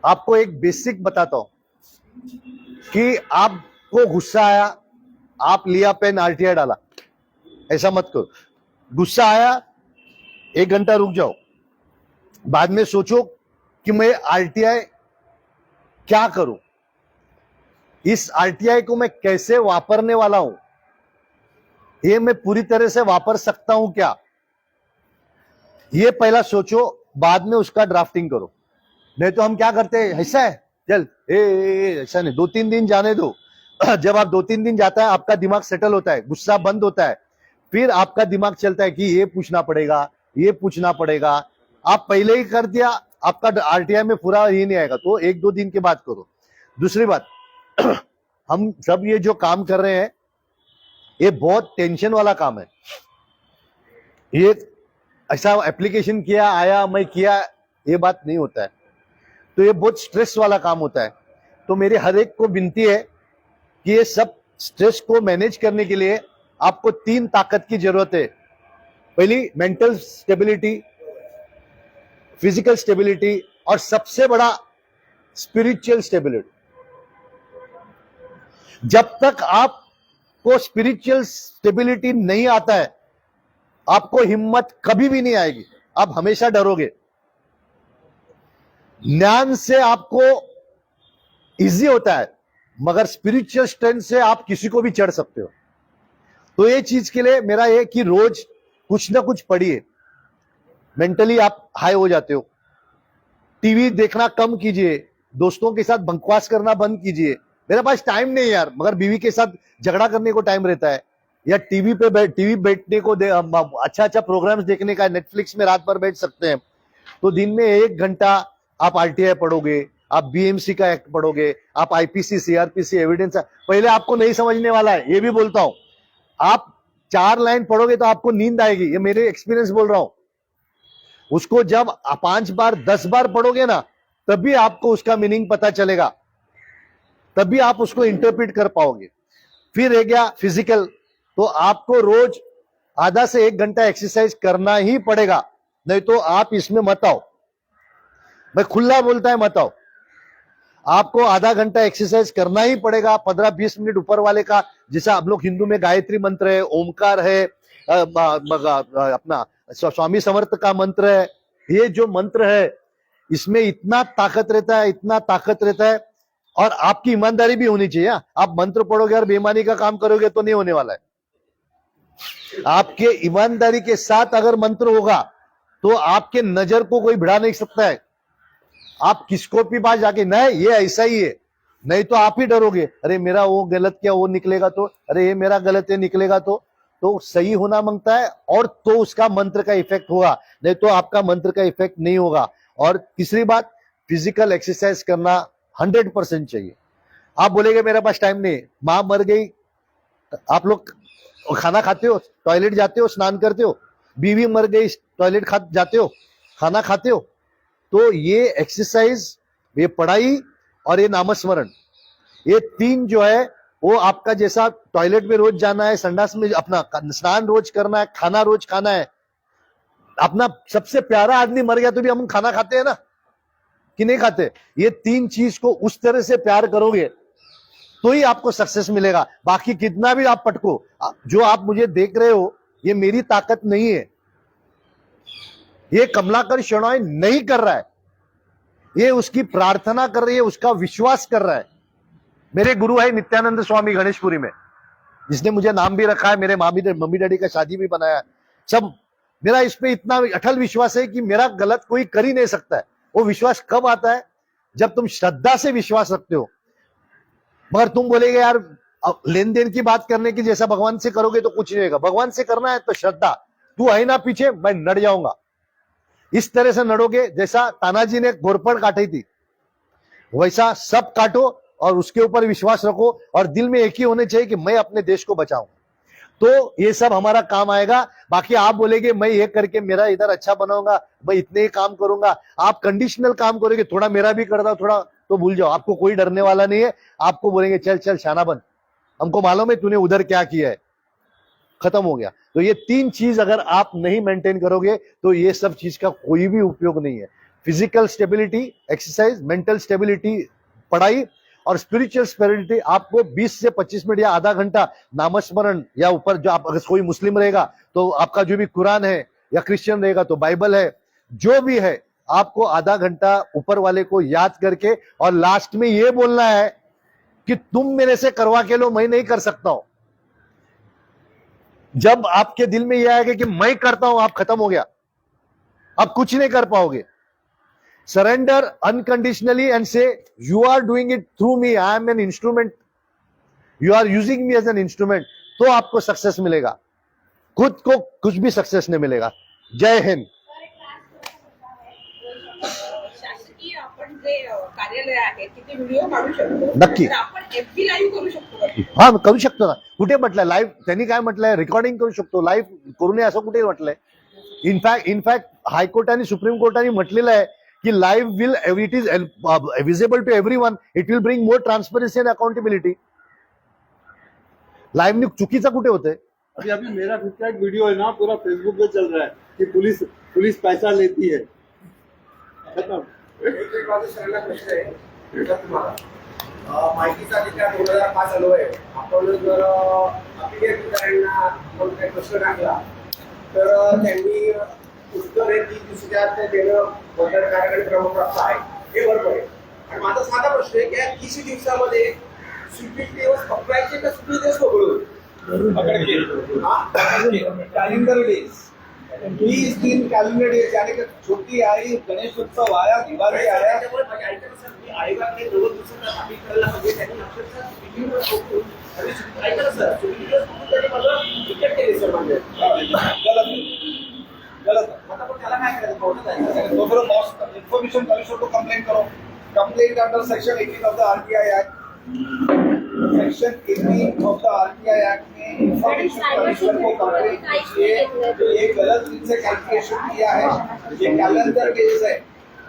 आपको एक बेसिक बताता हूं कि आपको गुस्सा आया, आप लिया पेन RTI डाला, ऐसा मत करो। गुस्सा आया 1 घंटा रुक जाओ, बाद में सोचो कि मैं RTI क्या करूं, इस RTI को मैं कैसे वापरने वाला हूं, ये मैं पूरी तरह से वापर सकता हूं क्या, ये पहला सोचो, बाद में उसका ड्राफ्टिंग करो। नहीं तो हम क्या करते हैं, ऐसा है चल ऐसा नहीं, 2-3 दिन जाने दो। जब आप 2-3 दिन जाता है आपका दिमाग सेटल होता है, गुस्सा बंद होता है, फिर आपका दिमाग चलता है कि ये पूछना पड़ेगा, ये पूछना पड़ेगा। आप पहले ही कर दिया, आपका RTI में पूरा ही नहीं आएगा, तो 1-2 दिन के बाद करो। दूसरी बात, हम सब ये जो काम कर रहे हैं ये बहुत टेंशन वाला काम है। ये ऐसा एप्लीकेशन किया आया मैं किया ये बात नहीं होता है, तो ये बहुत स्ट्रेस वाला काम होता है। तो मेरी हर एक को विनती है कि ये सब स्ट्रेस को मैनेज करने के लिए आपको 3 ताकत की जरूरत है। पहली मेंटल स्टेबिलिटी, फिजिकल स्टेबिलिटी और सबसे बड़ा स्पिरिचुअल स्टेबिलिटी। जब तक आपको स्पिरिचुअल स्टेबिलिटी नहीं आता है आपको हिम्मत कभी भी नहीं आएगी, आप हमेशा डरोगे। ज्ञान से आपको इजी होता है मगर स्पिरिचुअल स्ट्रेंथ से आप किसी को भी चढ़ सकते हो। तो ये चीज के लिए मेरा ये कि रोज कुछ ना कुछ पढ़िए, मेंटली आप हाई हो जाते हो। टीवी देखना कम कीजिए, दोस्तों के साथ बकवास करना बंद कीजिए। मेरे पास टाइम नहीं यार, मगर बीवी के साथ झगड़ा करने को टाइम रहता है, या टीवी बैठने को अच्छा प्रोग्राम्स देखने का, नेटफ्लिक्स में रात भर बैठ सकते हैं। तो दिन में 1 घंटा आप RTI पढ़ोगे, आप BMC का एक्ट पढ़ोगे, आप IPC CRPC एविडेंस, पहले आपको नहीं समझने वाला है, ये भी बोलता हूं। आप 4 लाइन पढ़ोगे तो आपको नींद आएगी, ये मेरे एक्सपीरियंस बोल रहा हूं। उसको जब 5 बार 10 बार पढ़ोगे ना तभी आपको उसका मीनिंग पता चलेगा, तभी आप उसको इंटरप्रेट कर पाओगे। फिर रह गया फिजिकल, तो आपको रोज आधा से 1 घंटा एक्सरसाइज करना ही पड़ेगा, नहीं तो आप इसमें मत आओ। मैं खुला बोलता है मत आओ, आपको आधा घंटा एक्सरसाइज करना ही पड़ेगा। 15-20 मिनट ऊपर वाले का, जैसा हम लोग हिंदू में गायत्री मंत्र है, ओमकार है, अपना स्वामी समर्थ का मंत्र है, ये जो मंत्र है इसमें इतना ताकत रहता है, इतना ताकत रहता है। और आपकी ईमानदारी भी होनी चाहिए। आप मंत्र पढ़ोगे और बेईमानी का काम करोगे तो नहीं होने वाला है। आपके ईमानदारी के साथ अगर मंत्र होगा तो आपके नजर को कोई भिड़ा नहीं सकता है। आप किसको भी पास जाके नहीं ये ऐसा ही है, नहीं तो आप ही डरोगे, अरे मेरा वो गलत क्या वो निकलेगा तो, अरे ये मेरा गलत है निकलेगा तो सही होना मांगता है, और तो उसका मंत्र का इफेक्ट होगा, नहीं तो आपका मंत्र का इफेक्ट नहीं होगा। और तीसरी बात, फिजिकल एक्सरसाइज करना 100% चाहिए। आप बोलेगे मेरे पास टाइम नहीं, मां मर गई, आप लोग खाना खाते हो, टॉयलेट जाते हो, स्नान करते हो, बीवी मर गई, टॉयलेट जाते हो, खाना खाते हो, तो ये एक्सरसाइज, ये पढ़ाई और ये नामस्मरण, ये 3 जो है वो आपका, जैसा टॉयलेट में रोज जाना है, संडास में अपना स्नान रोज करना है, खाना रोज खाना है। अपना सबसे प्यारा आदमी मर गया तो भी हम खाना खाते हैं ना, कि नहीं खाते? ये 3 चीज को उस तरह से प्यार करोगे तो ही आपको सक्सेस मिलेगा। बाकी कितना भी आप पटको, जो आप मुझे देख रहे हो ये मेरी ताकत नहीं है, ये कमलाकर शर्णॉय नहीं कर रहा है, ये उसकी प्रार्थना कर रही है, उसका विश्वास कर रहा है। मेरे गुरु है नित्यानंद स्वामी गणेशपुरी में, जिसने मुझे नाम भी रखा है, मेरे मम्मी डैडी का शादी भी बनाया, सब मेरा इस पे इतना अटल विश्वास है कि मेरा गलत कोई कर ही नहीं सकता है। वो विश्वास कब आता है? जब तुम श्रद्धा से विश्वास रखते हो। मगर तुम बोलेगे यार लेन देन की बात करने की, जैसा भगवान से करोगे तो कुछ नहीं होगा। भगवान से करना है तो श्रद्धा, तू है ना पीछे, मैं नड़ जाऊंगा। इस तरह से नड़ोगे, जैसा तानाजी ने घोरपड़ काटी थी वैसा सब काटो और उसके ऊपर विश्वास रखो और दिल में एक ही होने चाहिए कि मैं अपने देश को बचाऊं। तो ये सब हमारा काम आएगा। बाकी आप बोलेगे मैं ये करके मेरा इधर अच्छा बनाऊंगा, मैं इतने ही काम करूंगा, आप कंडीशनल काम करोगे, थोड़ा मेरा भी कर दो थोड़ा, तो भूल जाओ, आपको कोई डरने वाला नहीं है। आपको बोलेंगे चल चल शाना बन, हमको मालूम है तूने उधर क्या किया है, खत्म हो गया। तो ये 3 चीज अगर आप नहीं मेंटेन करोगे तो ये सब चीज का कोई भी उपयोग नहीं है। Physical stability exercise, mental stability पढ़ाई, और स्पिरिचुअल स्टेबिलिटी आपको 20 से 25 मिनट या आधा घंटा नामस्मरण, या ऊपर जो आप अगर कोई मुस्लिम रहेगा तो आपका जो भी कुरान है, या क्रिश्चियन रहेगा तो बाइबल है, जो भी है आपको आधा घंटा ऊपर वाले को याद करके और लास्ट में ये बोलना है कि तुम मेरे से करवा के लो, मैं नहीं कर सकता हूं। जब आपके दिल में यह आएगा कि मैं करता हूं, आप खत्म हो गया, आप कुछ नहीं कर पाओगे। Surrender unconditionally and say, you are doing it through me. I am an instrument. You are using me as an instrument. तो आपको सक्सेस मिलेगा, खुद को कुछ भी सक्सेस नहीं मिलेगा। जय हिंद। शासकीय आपण जे कार्यालय आहे तिथे व्हिडिओ काढू शकतो, नक्की तर आपण एफबी लाईव्ह करू शकतो का? हा करू शकतो ना। कुठे म्हटलंय लाईव्ह? त्यांनी काय म्हटलंय, रेकॉर्डिंग करू शकतो, लाईव्ह करू नये असं कुठे म्हटलंय? इनफॅक्ट हायकोर्ट आणि सुप्रीम कोर्टाने म्हटलेलं आहे कि live will, it is visible to everyone, it will bring more transparency and accountability. Live में चुकीचा कुठे होते? अभी मेरा खुद का एक वीडियो है ना, पूरा फेसबुक पे चल रहा है कि पुलिस पैसा लेती है। खत्म। एक माझा सरळ प्रश्न आहे तुम्हाला, माहितीचा अधिकार 2005 आलो आहे, आपण जर अभिनेत्यांना कोण काही प्रश्न टाकला तर त्यांनी उत्तर हे 30 दिवसात देणं बंधन कार्याकडे क्रमप्राप्त आहे, हे बरोबर आहे। आणि माझा साधा प्रश्न आहे की या 30 दिवसामध्ये सुट्टी दिवस पकडायचे का सुट्टी दिवस पकडून कॅलेंडर डेज, 20 दिन कैलेंडर डेज, यानी कि छुट्टी आई, गणेश उत्सव आया, दिवाळी आया, आयोगाकडे 2 दिवसाचा आम्ही करायला पाहिजे, त्यांनी अक्षरशः दिल्लीवर पोहोचून आणि ऐकलं सर सुट्टी दिवस त्यांनी मला विकेट केली सर, म्हणजे गलत। आता पण त्याला काय करायचं, कोर्टात जायचं, तो बरोबर लॉस इन्फॉर्मेशन कमिशन को कंप्लेन करो, complaint under section 18 of the RTI act, section 18 of the RTI act में इन्फॉर्मेशन कमिशन को कंप्लेंट कीजिए, ये गलत इनसे कैलकुलेशन किया है, ये कैलेंडर डेज है,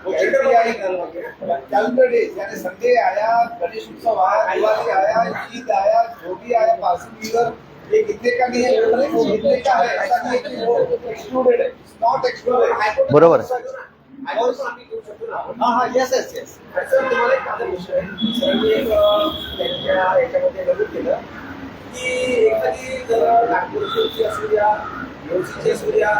वो आरटीआई कैलेंडर डेज, यानी संडे आया, गणेश उत्सव आया, दिवाली आया, ईद आया, जो भी आया, पासिंग ईयर, ये कितने का नहीं है, वो कितने का है, ऐसा नहीं है कि वो एक्सक्लूडेड है, नॉट एक्सक्लूडेड। बरोबर। हाँ यस यस यस। सर तुम्हाला एक साधा विषय आहे, सरांनी एक त्यांच्या याच्यामध्ये नमूद केलं की एखादी जर नागपूरची असू द्या, मुळशीची असू द्या,